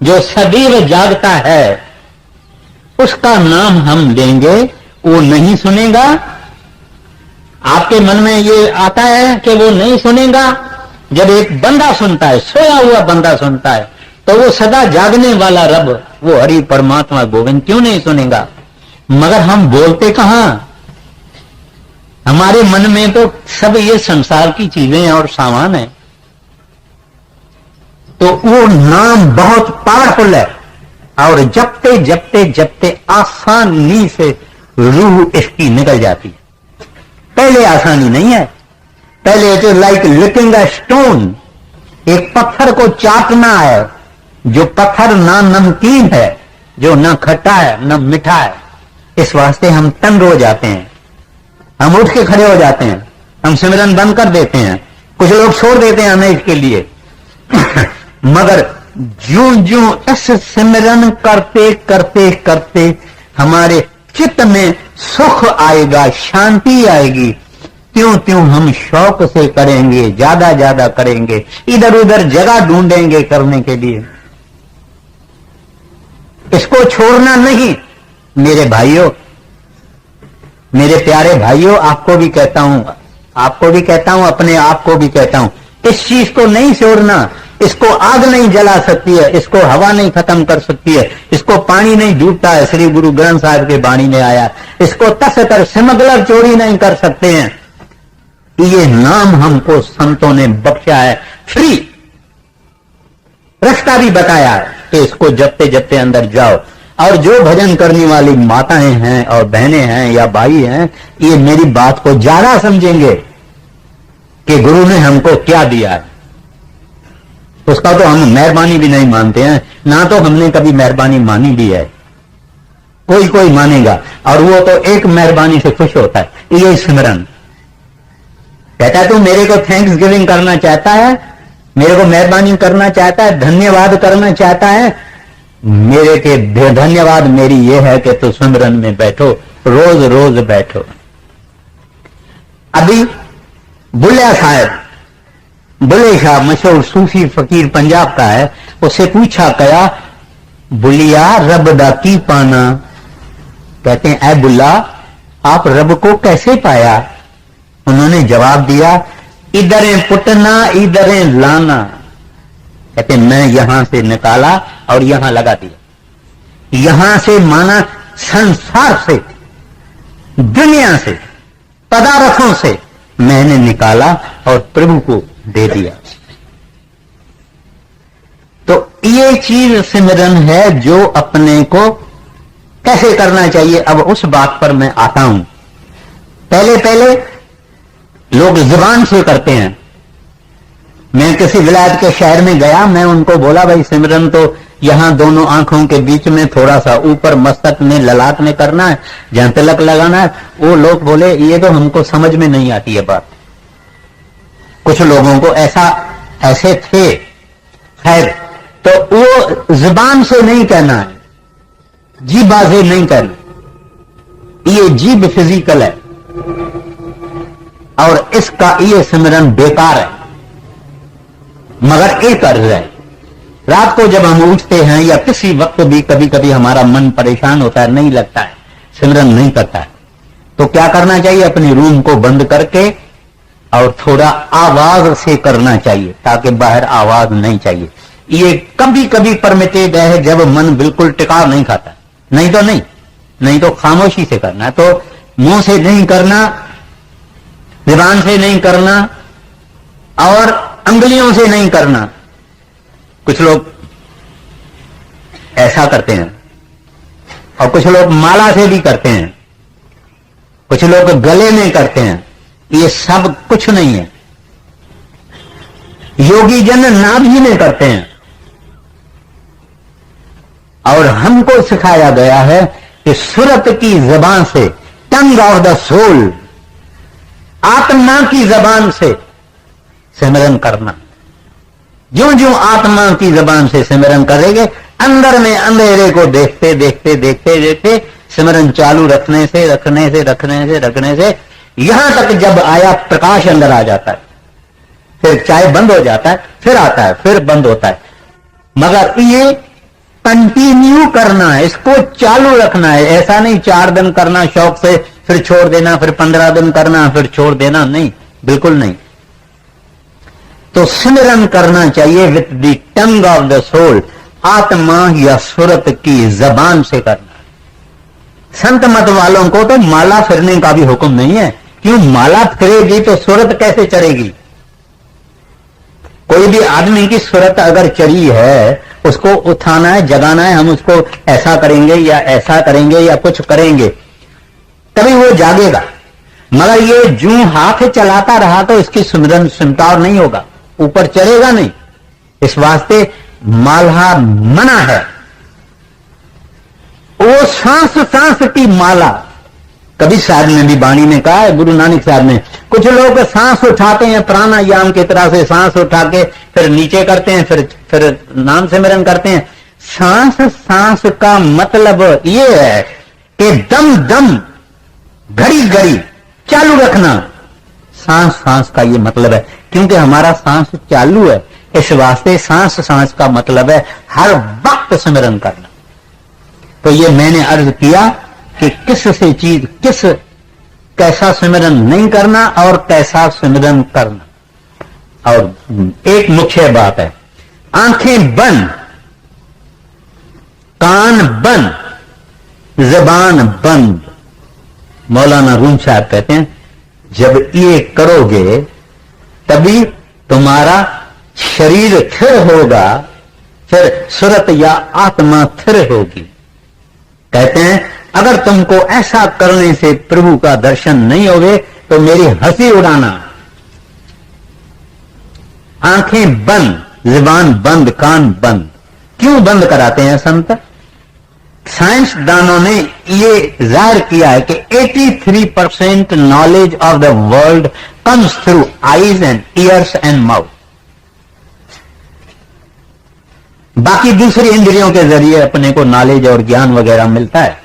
जो सदैव जागता है, उसका नाम हम लेंगे, वो नहीं सुनेगा। आपके मन में ये आता है कि वो नहीं सुनेगा? जब एक बंदा सुनता है, सोया हुआ बंदा सुनता है, तो वो सदा जागने वाला रब, वो हरि परमात्मा गोविंद क्यों नहीं सुनेगा? मगर हम बोलते कहां? हमारे मन में तो सब ये संसार की चीजें और सामान है। तो वो नाम बहुत पावरफुल है और जपते जपते जपते आसानी से रूह इसकी निकल जाती है। पहले आसानी नहीं है, पहले तो लाइक लिकिंग अ स्टोन, एक पत्थर को चाटना है, जो पत्थर ना नमकीन है, जो ना खट्टा है ना मीठा है। इस वास्ते हम तंग हो जाते हैं, हम उठ के खड़े हो जाते हैं, हम सिमरन बंद कर देते हैं, कुछ लोग छोड़ देते हैं हमें इसके लिए। मगर ज्यों ज्यों इस सिमरन करते करते करते हमारे चित्त में सुख आएगा, शांति आएगी, त्यों त्यों हम शौक से करेंगे, ज्यादा ज्यादा करेंगे, इधर उधर जगह ढूंढेंगे करने के लिए। इसको छोड़ना नहीं। मेरे भाइयों, मेरे प्यारे भाइयों, आपको भी कहता हूं, आपको भी कहता हूं, अपने आप को भी कहता हूं, इस चीज को नहीं छोड़ना। इसको आग नहीं जला सकती है, इसको हवा नहीं खत्म कर सकती है, इसको पानी नहीं डूबता है, श्री गुरु ग्रंथ साहिब के वाणी में आया। इसको तस कर स्मगलर चोरी नहीं कर सकते हैं। ये नाम हमको संतों ने बख्शा है, फ्री रास्ता भी बताया है कि इसको जपते जपते अंदर जाओ। और जो भजन करने वाली माताएं हैं और बहनें हैं या भाई हैं, ये मेरी बात को ज्यादा समझेंगे कि गुरु ने हमको क्या दिया है। उसका तो हम मेहरबानी भी नहीं मानते हैं, ना तो हमने कभी मेहरबानी मानी भी है। कोई कोई मानेगा और वो तो एक मेहरबानी से खुश होता है, ये स्मरण। कहता है तू मेरे को थैंक्स गिविंग करना चाहता है, मेरे को मेहरबानी करना चाहता है, धन्यवाद करना चाहता है, मेरे के धन्यवाद मेरी ये है कि तू सिमरन में बैठो, रोज रोज बैठो। अभी बुल्ला साहब, बुल्ले शाह मशहूर सूफी फकीर पंजाब का है, उससे पूछा गया, बुलिया रब दा की पाना, कहते हैं, ऐ बुल्ला, आप रब को कैसे पाया? उन्होंने जवाब दिया, इधर पुटना इधर लाना। कहते मैं यहां से निकाला और यहां लगा दिया। यहां से माना संसार से, दुनिया से, पदार्थों से मैंने निकाला और प्रभु को दे दिया। तो ये चीज सिमरन है जो अपने को कैसे करना चाहिए। अब उस बात पर मैं आता हूं। पहले लोग जुबान से करते हैं। मैं किसी विलायत के शहर में गया, मैं उनको बोला, भाई सिमरन तो यहां दोनों आंखों के बीच में थोड़ा सा ऊपर मस्तक में ललाट में करना है, जहां तिलक लगाना है। वो लोग बोले ये तो हमको समझ में नहीं आती है बात। कुछ लोगों को ऐसे थे। खैर, तो वो जुबान से नहीं कहना है, जीभा से नहीं कहना। ये जीभ फिजिकल है और इसका ये सिमरन बेकार है। मगर एक अर्ज है, रात को जब हम उठते हैं या किसी वक्त भी कभी कभी हमारा मन परेशान होता है, नहीं लगता है, सिमरन नहीं करता है, तो क्या करना चाहिए? अपनी रूम को बंद करके और थोड़ा आवाज से करना चाहिए, ताकि बाहर आवाज नहीं चाहिए। ये कभी कभी परमिटेड है जब मन बिल्कुल टिकाव नहीं खाता। नहीं तो खामोशी से करना है। तो मुंह से नहीं करना, जुबान से नहीं करना और अंगुलियों से नहीं करना। कुछ लोग ऐसा करते हैं और कुछ लोग माला से भी करते हैं, कुछ लोग गले में करते हैं। ये सब कुछ नहीं है। योगी जन नाभि में करते हैं और हमको सिखाया गया है कि सुरत की जबान से, टंग ऑफ द सोल, आत्मा की जबान से सिमरन करना। ज्यों ज्यों आत्मा की जबान से सिमरन करेंगे, अंदर में अंधेरे को देखते देखते देखते देखते सिमरन चालू रखने से यहां तक जब आया प्रकाश अंदर आ जाता है, फिर चाहे बंद हो जाता है, फिर आता है, फिर बंद होता है। मगर ये कंटिन्यू करना है, इसको चालू रखना है। ऐसा नहीं 4 दिन करना शौक से, फिर छोड़ देना, फिर 15 दिन करना, फिर छोड़ देना, नहीं, बिल्कुल नहीं। तो सिमरन करना चाहिए with the tongue of the soul, आत्मा या सुरत की जबान से करना। संत मत वालों को तो माला फिरने का भी हुक्म नहीं है। क्यों? माला फिरेगी तो सुरत कैसे चढ़ेगी? कोई भी आदमी की सुरत अगर चढ़ी है, उसको उठाना है, जगाना है, हम उसको ऐसा करेंगे या ऐसा करेंगे या कुछ करेंगे, तभी वो जागेगा। मगर ये जूं हाथ चलाता रहा तो इसकी सिमरन सिमटाव नहीं होगा, ऊपर चढ़ेगा नहीं। इस वास्ते माला मना है। वो सांस सांस की माला, कभी साहब ने भी वाणी में कहा है, गुरु नानक साहब ने, कुछ लोग सांस उठाते हैं प्राणायाम की तरह से, सांस उठा के फिर नीचे करते हैं, फिर नाम सिमरन करते हैं। सांस सांस का मतलब ये है कि दम दम, घड़ी घड़ी चालू रखना। सांस सांस का ये मतलब है, क्योंकि हमारा सांस चालू है, इस वास्ते सांस सांस का मतलब है हर वक्त सिमरन करना। तो ये मैंने अर्ज किया कि कैसा सिमरन नहीं करना और कैसा सिमरन करना। और एक मुख्य बात है, आंखें बंद, कान बंद, जबान बंद। मौलाना रूम साहब कहते हैं, जब ये करोगे तभी तुम्हारा शरीर स्थिर होगा, फिर सुरत या आत्मा स्थिर होगी। कहते हैं, अगर तुमको ऐसा करने से प्रभु का दर्शन नहीं होगे तो मेरी हंसी उड़ाना। आंखें बंद, जुबान बंद, कान बंद। क्यों बंद कराते हैं संत? साइंसदानों ने ये जाहिर किया है कि 83% knowledge of the world comes through eyes and years and mouth. बाकी दूसरी इंद्रियों के जरिए अपने को नॉलेज और ज्ञान वगैरह मिलता है,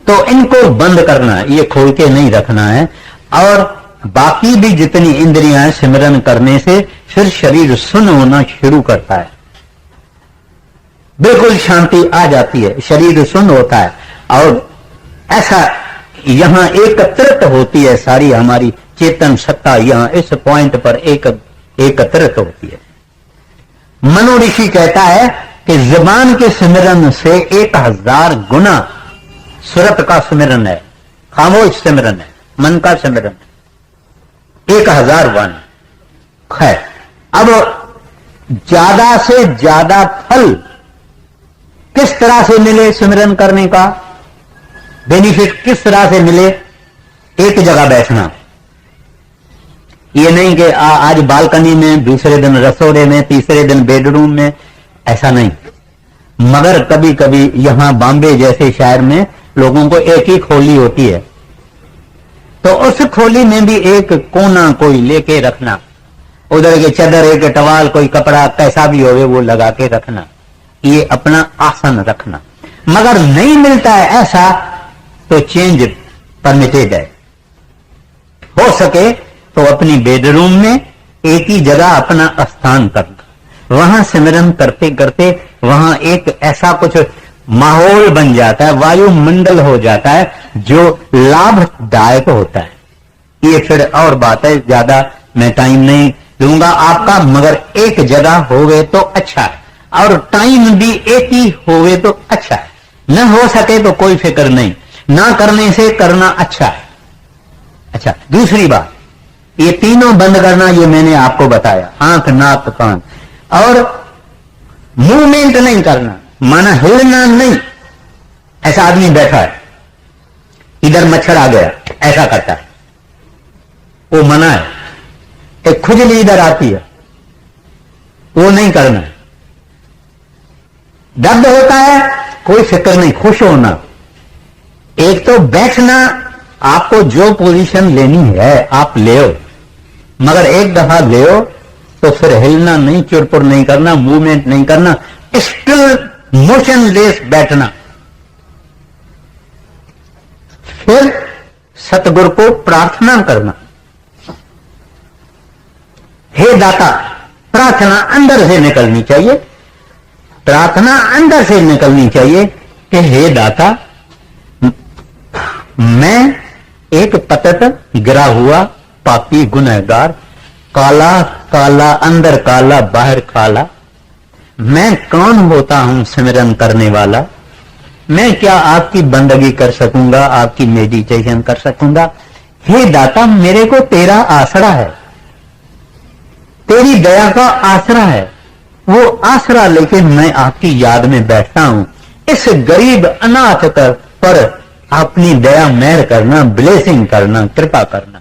तो इनको बंद करना है, ये खोल के नहीं रखना है। और बाकी भी जितनी इंद्रियां हैं, सिमरन करने से फिर शरीर सुन्न होना शुरू करता है, बिल्कुल शांति आ जाती है, शरीर सुन्न होता है। और ऐसा यहां एकत्रित होती है सारी हमारी चेतन सत्ता, यहां इस पॉइंट पर एकत्रित होती है। मनो ऋषि कहता है कि जुबान के सिमरन से 1000 गुना सुरत का सिमरन है, खामोश सिमरन है, मन का सिमरन है, 1000 वन है। अब ज्यादा से ज्यादा फल किस तरह से मिले सिमरन करने का, बेनिफिट किस तरह से मिले? एक जगह बैठना, ये नहीं कि आज बालकनी में, दूसरे दिन रसोड़े में, तीसरे दिन बेडरूम में, ऐसा नहीं। मगर कभी कभी यहां बॉम्बे जैसे शहर में लोगों को एक ही खोली होती है, तो उस खोली में भी एक कोना कोई लेके रखना, उधर के चादर, एक टवाल, कोई कपड़ा कैसा भी होवे वो लगा के रखना, ये अपना आसन रखना। मगर नहीं मिलता है ऐसा तो चेंज परमिटेड है। हो सके तो अपनी बेडरूम में एक ही जगह अपना स्थान करना, वहां सिमरन करते करते वहां एक ऐसा कुछ माहौल बन जाता है, वायुमंडल हो जाता है जो लाभदायक होता है। ये फिर और बात है, ज्यादा मैं टाइम नहीं दूंगा आपका, मगर एक जगह होवे तो अच्छा है, और टाइम भी एक ही होवे तो अच्छा है। न हो सके तो कोई फिक्र नहीं, ना करने से करना अच्छा है। अच्छा, दूसरी बात, ये तीनों बंद करना, ये मैंने आपको बताया, आंख, नाक, कान, और मूवमेंट नहीं करना, माना हिलना नहीं। ऐसा आदमी बैठा है, इधर मच्छर आ गया, ऐसा करता है, वो मना है। एक खुजली इधर आती है, वो नहीं करना है। दर्द होता है, कोई फिक्र नहीं, खुश होना। एक तो बैठना, आपको जो पोजीशन लेनी है आप ले, मगर एक दफा ले तो फिर हिलना नहीं, चुरपुर नहीं करना, मूवमेंट नहीं करना, स्टिल मोशनलेस बैठना। फिर सतगुरु को प्रार्थना करना, हे दाता। प्रार्थना अंदर से निकलनी चाहिए, प्रार्थना अंदर से निकलनी चाहिए कि हे दाता, मैं एक पतित गिरा हुआ पापी गुनहगार, काला काला, अंदर काला बाहर काला, मैं कौन होता हूं सिमरन करने वाला? मैं क्या आपकी बंदगी कर सकूंगा, आपकी मेडिटेशन कर सकूंगा? हे दाता, मेरे को तेरा आसरा है, तेरी दया का आसरा है, वो आसरा लेके मैं आपकी याद में बैठता हूं। इस गरीब अनाथ पर अपनी दया मेहर करना, ब्लेसिंग करना, कृपा करना।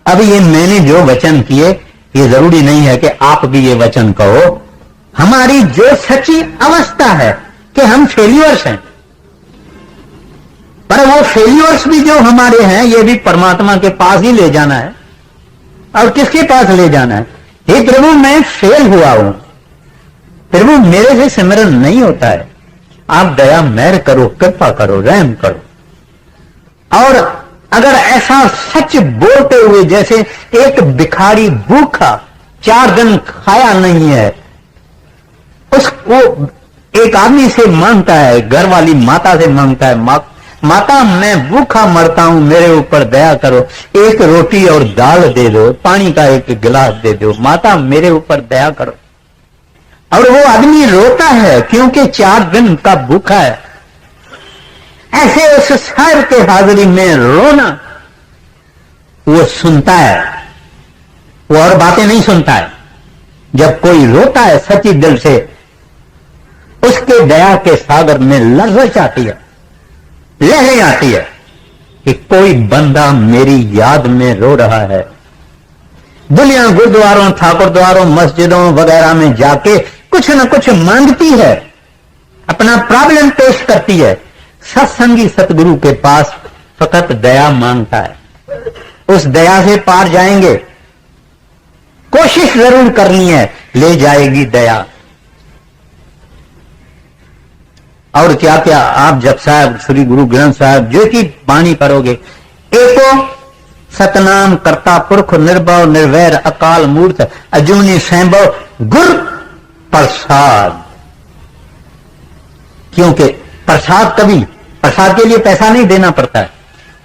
अब ये मैंने जो वचन किए, ये जरूरी नहीं है कि आप भी ये वचन कहो। हमारी जो सच्ची अवस्था है कि हम फेल्यूअर्स हैं, पर वो फेल्यूअर्स भी जो हमारे हैं, ये भी परमात्मा के पास ही ले जाना है। और किसके पास ले जाना है? हे प्रभु, मैं फेल हुआ हूं, प्रभु मेरे से सिमरन नहीं होता है, आप दया मेहर करो, कृपा करो, रहम करो। और अगर ऐसा सच बोलते हुए, जैसे एक भिखारी भूखा 4 दिन खाया नहीं है, उसको एक आदमी से मांगता है, घर वाली माता से मांगता है, माता मैं भूखा मरता हूं, मेरे ऊपर दया करो, एक रोटी और दाल दे दो, पानी का एक गिलास दे दो, माता मेरे ऊपर दया करो। और वो आदमी रोता है क्योंकि 4 दिन का भूखा है। ऐसे उस सर के हाजिरी में रोना, वो सुनता है, वो और बातें नहीं सुनता है। जब कोई रोता है सच्ची दिल से, उसके दया के सागर में लहरें आती है, लहरें आती है कि कोई बंदा मेरी याद में रो रहा है। दुनिया गुरुद्वारों, ठाकुर द्वारों, मस्जिदों वगैरह में जाके कुछ न कुछ मांगती है, अपना प्रॉब्लम पेश करती है। सत्संगी सतगुरु के पास फकत दया मांगता है, उस दया से पार जाएंगे। कोशिश जरूर करनी है, ले जाएगी दया। और क्या क्या आप जब साहब श्री गुरु ग्रंथ साहब जो की बाणी पढ़ोगे, एको सतनाम करता पुरख निर्भव निर्वैर अकाल मूर्त अजूनी सैंभव गुर प्रसाद। क्योंकि प्रसाद कभी प्रसाद के लिए पैसा नहीं देना पड़ता है।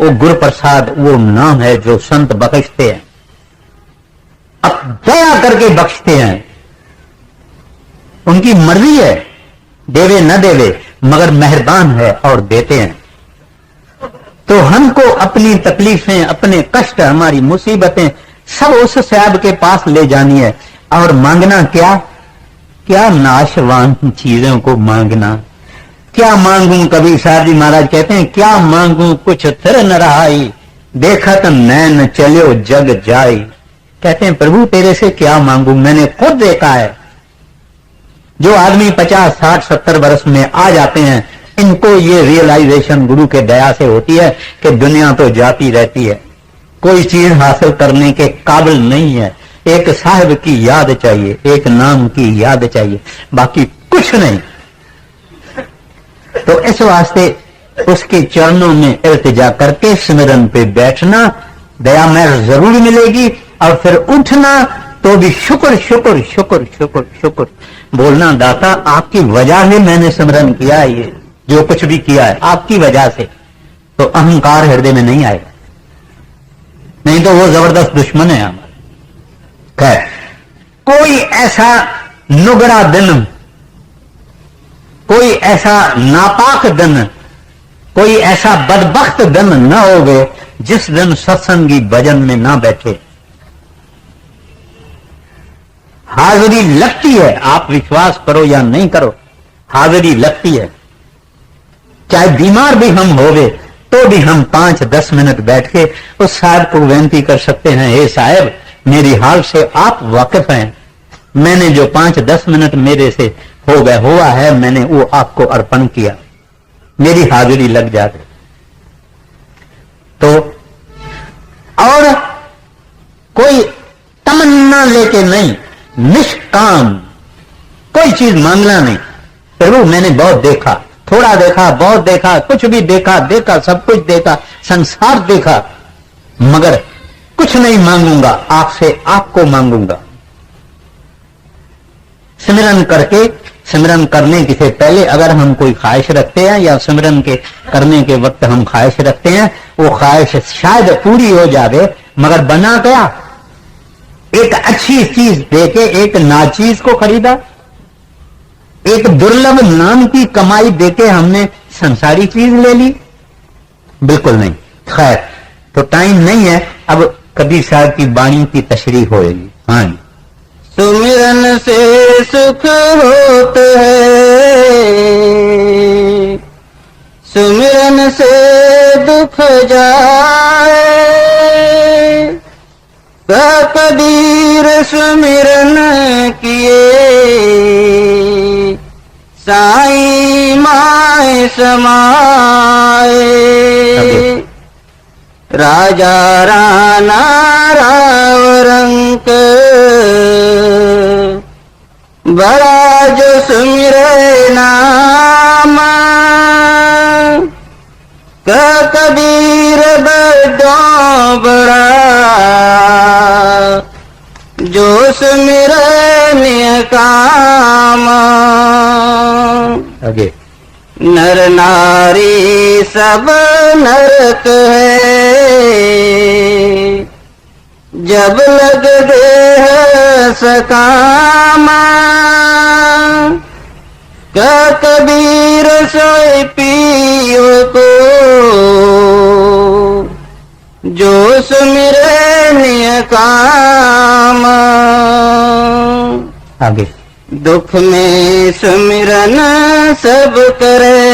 वो गुरु प्रसाद वो नाम है जो संत बख्शते हैं, अब दया करके बख्शते हैं। उनकी मर्जी है, देवे न देवे, मगर मेहरबान है और देते हैं। तो हमको अपनी तकलीफें, अपने कष्ट, हमारी मुसीबतें सब उस साहब के पास ले जानी है। और मांगना क्या? क्या नाशवान चीजों को मांगना। क्या मांगूं? कबीर साहब जी महाराज कहते हैं, क्या मांगूं कुछ थिर न रहाई, देखत नैन चलो जग जाई। कहते हैं प्रभु तेरे से क्या मांगूं, मैंने खुद देखा है। जो आदमी 50, 60, 70 वर्ष में आ जाते हैं, इनको ये रियलाइजेशन गुरु के दया से होती है कि दुनिया तो जाती रहती है, कोई चीज हासिल करने के काबिल नहीं है। एक साहिब की याद चाहिए, एक नाम की याद चाहिए, बाकी कुछ नहीं। तो इस वास्ते उसके चरणों में इल्तिजा करके सिमरन पे बैठना, दया में जरूर मिलेगी। और फिर उठना तो भी शुक्र शुक्र शुक्र शुक्र शुक्र बोलना, दाता आपकी वजह से मैंने सिमरन किया है, ये जो कुछ भी किया है आपकी वजह से। तो अहंकार हृदय में नहीं आएगा, नहीं तो वो जबरदस्त दुश्मन है हमारा। खैर, कोई ऐसा नुगड़ा दिन, कोई ऐसा नापाक दिन, कोई ऐसा बदबख्त दिन न होवे जिस दिन सत्संगी भजन में ना बैठे। हाजिरी लगती है, आप विश्वास करो या नहीं करो, हाजिरी लगती है। चाहे बीमार भी हम होवे तो भी हम 5-10 मिनट बैठ के उस साहब को विनती कर सकते हैं, हे साहब मेरी हाल से आप वाकिफ हैं, मैंने जो 5-10 मिनट मेरे से हो गया हुआ है, मैंने वो आपको अर्पण किया, मेरी हाजिरी लग जाती। तो और कोई तमन्ना लेके नहीं, निष्काम, कोई चीज मांगना नहीं। प्रभु मैंने बहुत देखा, थोड़ा देखा, बहुत देखा, कुछ भी देखा, देखा सब कुछ देखा, संसार देखा, मगर कुछ नहीं मांगूंगा, आपसे आपको मांगूंगा। सिमरन करके, सिमरन करने से पहले अगर हम कोई ख्वाहिश रखते हैं या सिमरन के करने के वक्त हम ख्वाहिश रखते हैं, वो ख्वाहिश शायद पूरी हो जावे, मगर बना गया। एक अच्छी चीज देके एक नाचीज को खरीदा, एक दुर्लभ नाम की कमाई देके हमने संसारी चीज ले ली, बिल्कुल नहीं। खैर, तो टाइम नहीं है, अब कबीर साहब की वाणी की तशरीह होगी। हाँ, सुमिरन से सुख होते हैं, सुमिरन से दुख जाए, कबीर सुमिरन किए, साईं माए समाए, राजा राणा राव रंक, बड़ा जो सुमिरे नाम, कबीर बड़ा बड़ा, जो सुमिरे निकाम। आगे नर नारी सब नरक है, जब लग देह सकामा, कबीर सोई पियो को, जो सुमिरे निकाम। आगे दुख में सुमिरन सब करे,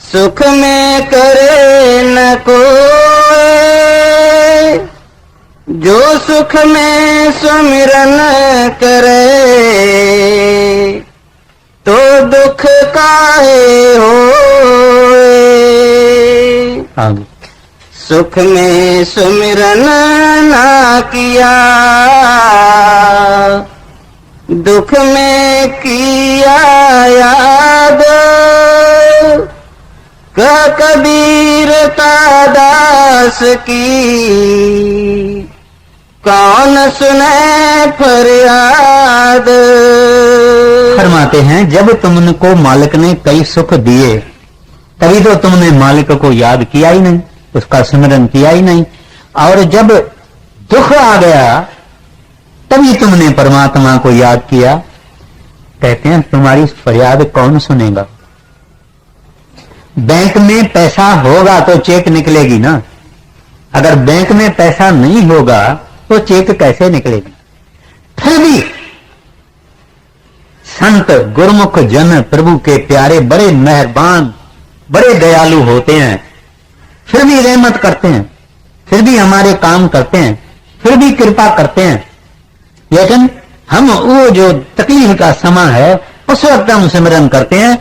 सुख में करे न कोई, जो सुख में सुमिरन करे, तो दुख काहे होए। आगे सुख में सुमिरन ना किया, दुख में किया याद, कबीर का दास की, कौन सुने फरियाद। फरमाते हैं जब तुमको मालिक ने कई सुख दिए तभी तो तुमने मालिक को याद किया ही नहीं, उसका स्मरण किया ही नहीं, और जब दुख आ गया तभी तुमने परमात्मा को याद किया। कहते हैं तुम्हारी फरियाद कौन सुनेगा। बैंक में पैसा होगा तो चेक निकलेगी ना, अगर बैंक में पैसा नहीं होगा तो चेक कैसे निकलेगी। फिर भी संत गुरुमुख जन प्रभु के प्यारे बड़े मेहरबान बड़े दयालु होते हैं, फिर भी रहमत करते हैं, फिर भी हमारे काम करते हैं, फिर भी कृपा करते हैं। लेकिन हम वो जो तकलीफ का समय है उस वक्त हम सिमरन करते हैं,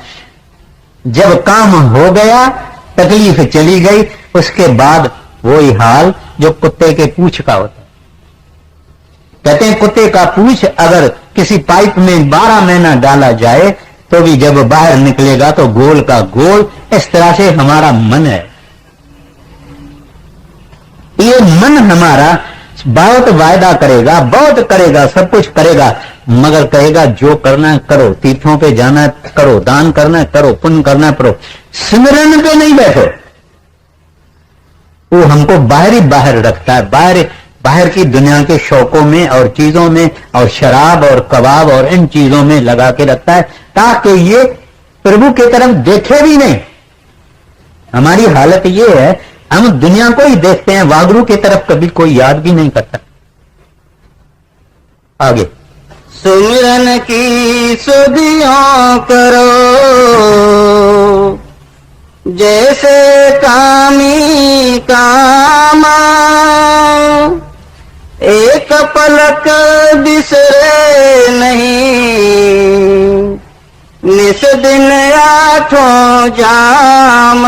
जब काम हो गया तकलीफ चली गई उसके बाद वही हाल जो कुत्ते के पूंछ का होता है। कहते हैं कुत्ते का पूंछ अगर किसी पाइप में 12 महीना डाला जाए तो भी जब बाहर निकलेगा तो गोल का गोल। इस तरह से हमारा मन है, ये मन हमारा बहुत वायदा करेगा, बहुत करेगा, सब कुछ करेगा, मगर कहेगा जो करना है करो, तीर्थों पे जाना है करो, दान करना है करो, पुण्य करना है करो, सिमरन पे नहीं बैठो। वो हमको बाहर ही बाहर रखता है, बाहर की दुनिया के शौकों में और चीजों में और शराब और कबाब और इन चीजों में लगा के रखता है ताकि ये प्रभु की तरफ देखे भी नहीं। हमारी हालत ये है हम दुनिया को ही देखते हैं, वागरू की तरफ कभी कोई याद भी नहीं करता। आगे सुमिरन की सुधियों करो जैसे कामी कामा, एक पलक बिसरे नहीं निस दिन आठों जाम।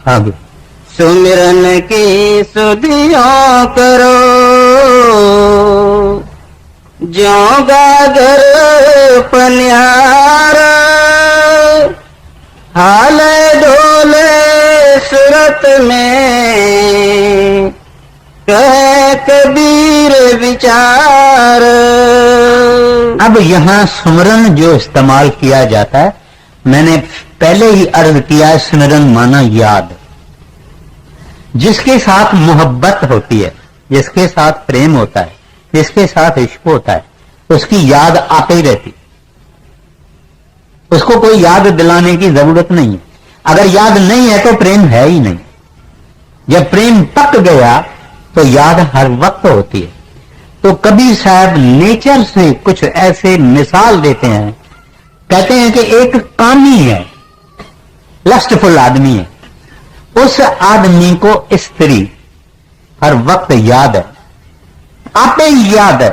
आगे सुमिरन की सुधियों करो ज्यों गागर पनिहार, हाल ढोले सूरत में कह कबीर विचार। अब यहां सुमरन जो इस्तेमाल किया जाता है, मैंने पहले ही अर्ज किया, स्मरण माना याद। जिसके साथ मोहब्बत होती है, जिसके साथ प्रेम होता है, जिसके साथ इश्क होता है, उसकी याद आते ही रहती, उसको कोई याद दिलाने की जरूरत नहीं है। अगर याद नहीं है तो प्रेम है ही नहीं। जब प्रेम पक गया तो याद हर वक्त होती है। तो कबीर साहब नेचर से कुछ ऐसे मिसाल देते हैं, कहते हैं कि एक कामी है, लस्टफुल आदमी है, उस आदमी को स्त्री हर वक्त याद है, आपे ही याद है।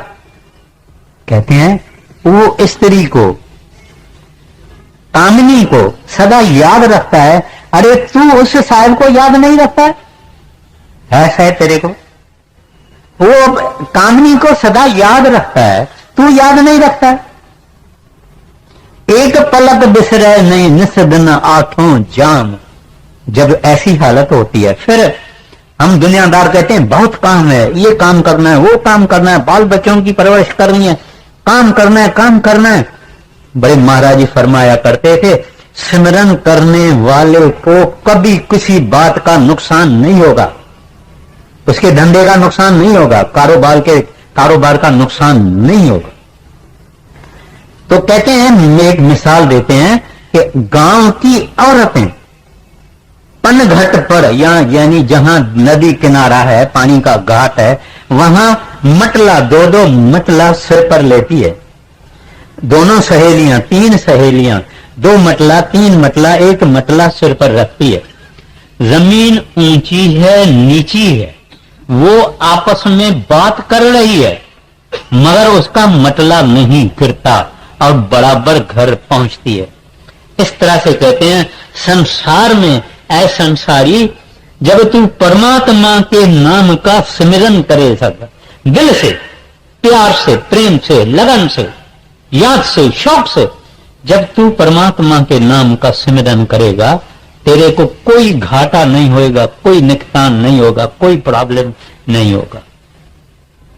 कहते हैं वो स्त्री को, कामिनी को सदा याद रखता है। अरे तू उस साहब को याद नहीं रखता है शायद तेरे को, वो कामिनी को सदा याद रखता है, तू याद नहीं रखता है। एक पलक बिसरे नहीं निस दिन आठों जाम। जब ऐसी हालत होती है फिर हम दुनियादार कहते हैं बहुत काम है, ये काम करना है, वो काम करना है, बाल बच्चों की परवरिश करनी है, काम करना है, काम करना है। बड़े महाराज जी फरमाया करते थे, सिमरन करने वाले को कभी किसी बात का नुकसान नहीं होगा, उसके धंधे का नुकसान नहीं होगा, कारोबार का नुकसान नहीं होगा। तो कहते हैं, एक मिसाल देते हैं कि गांव की औरतें पनघट पर यानी जहां नदी किनारा है, पानी का घाट है, वहां मटला, दो मटला सिर पर लेती है। दोनों सहेलियां, 3 सहेलियां, 2 मटला, 3 मटला, 1 मटला सिर पर रखती है। जमीन ऊंची है, नीची है, वो आपस में बात कर रही है, मगर उसका मटला नहीं गिरता और बराबर घर पहुंचती है। इस तरह से कहते हैं संसार में ऐ संसारी, जब तू परमात्मा के नाम का सिमरन करे सब दिल से, प्यार से, प्रेम से, लगन से, याद से, शौक से, जब तू परमात्मा के नाम का सिमरन करेगा, तेरे को कोई घाटा नहीं होएगा, कोई नुकसान नहीं होगा, कोई प्रॉब्लम नहीं होगा।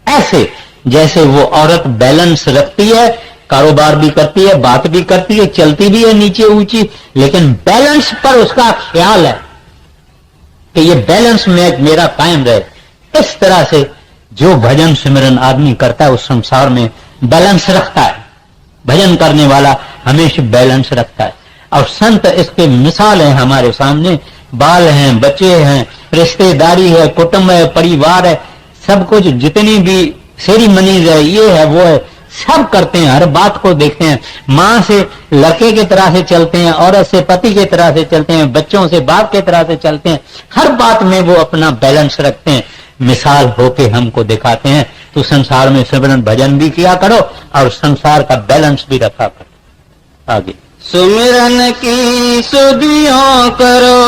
ऐसे जैसे वो औरत बैलेंस रखती है, कारोबार भी करती है, बात भी करती है, चलती भी है नीचे ऊंची, लेकिन बैलेंस पर उसका ख्याल है कि ये बैलेंस में मेरा कायम रहे। इस तरह से जो भजन सिमरन आदमी करता है उस संसार में बैलेंस रखता है। भजन करने वाला हमेशा बैलेंस रखता है। और संत इसके मिसाल है हमारे सामने। बाल हैं, बच्चे हैं, रिश्तेदारी है, कुटुंब है, परिवार है, सब कुछ जितनी भी सेरिमनीज है, ये है वो है, सब करते हैं, हर बात को देखते हैं। माँ से लड़के की तरह से चलते हैं, औरत से पति की तरह से चलते हैं, बच्चों से बाप की तरह से चलते हैं। हर बात में वो अपना बैलेंस रखते हैं, मिसाल होके हमको दिखाते हैं। तो संसार में सिमरन भजन भी किया करो और संसार का बैलेंस भी रखा करो। आगे सुमिरन की सुधियों करो,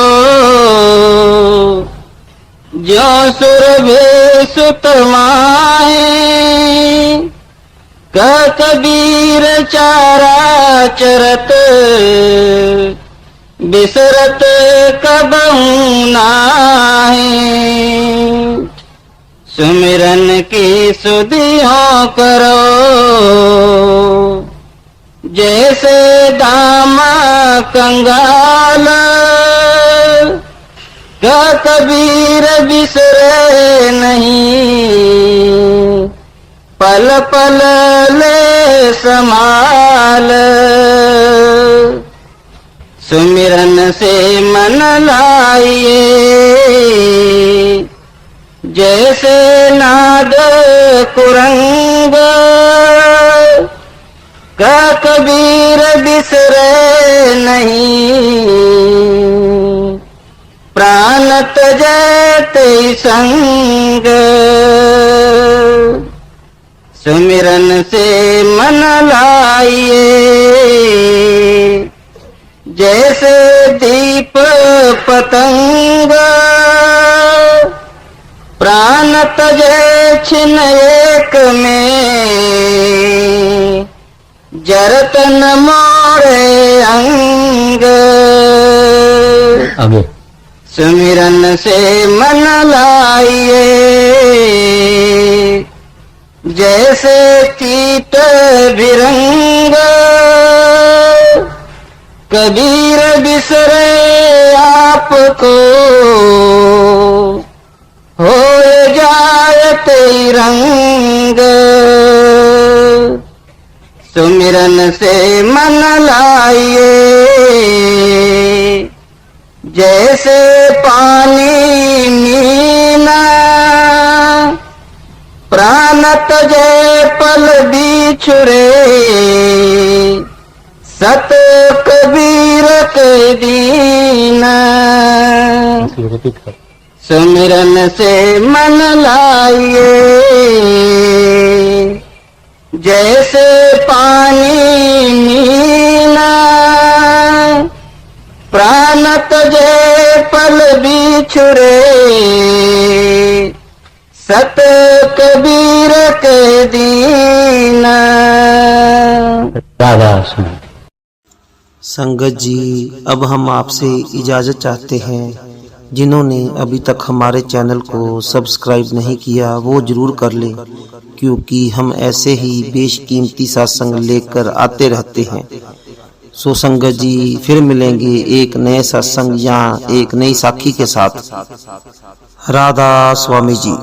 जो सुरभि सुत माहे, कबीर चारा चरत, बिसरत कबहू नाहे। सुमिरन की सुधियों करो, जैसे दामा कंगाल, कबीर बिसरे नहीं, पल पल ले संभाल। सुमिरन से मन लाइए, जैसे नाद कुरंग, कबीर बिसरे नहीं, प्राण त्यजते संग। सुमिरन से मन लाइए, जैसे दीप पतंग, प्राण तजे छिन एक में, जरत न मोरे अंग। आगे सुमिरन से मन लाइए, जैसे कीट भिरंग, कबीर बिसरे आपको, हो जायते रंग। सुमिरन से मन लाइए, जैसे पानी मीना, प्राण तजे पल बिछुरे, सत कबीर के दीना। सुमिरन से मन लाइए, जैसे पानी मीना, प्राण तजे पल बिछुरे, सत कबीर के दीना। राधा सुन। संगत जी, अब हम आपसे इजाज़त चाहते हैं। जिन्होंने अभी तक हमारे चैनल को सब्सक्राइब नहीं किया वो ज़रूर कर लें, क्योंकि हम ऐसे ही बेशकीमती सत्संग लेकर आते रहते हैं। सो संगत जी, फिर मिलेंगे एक नए सत्संग या एक नई साखी के साथ। राधा स्वामी जी।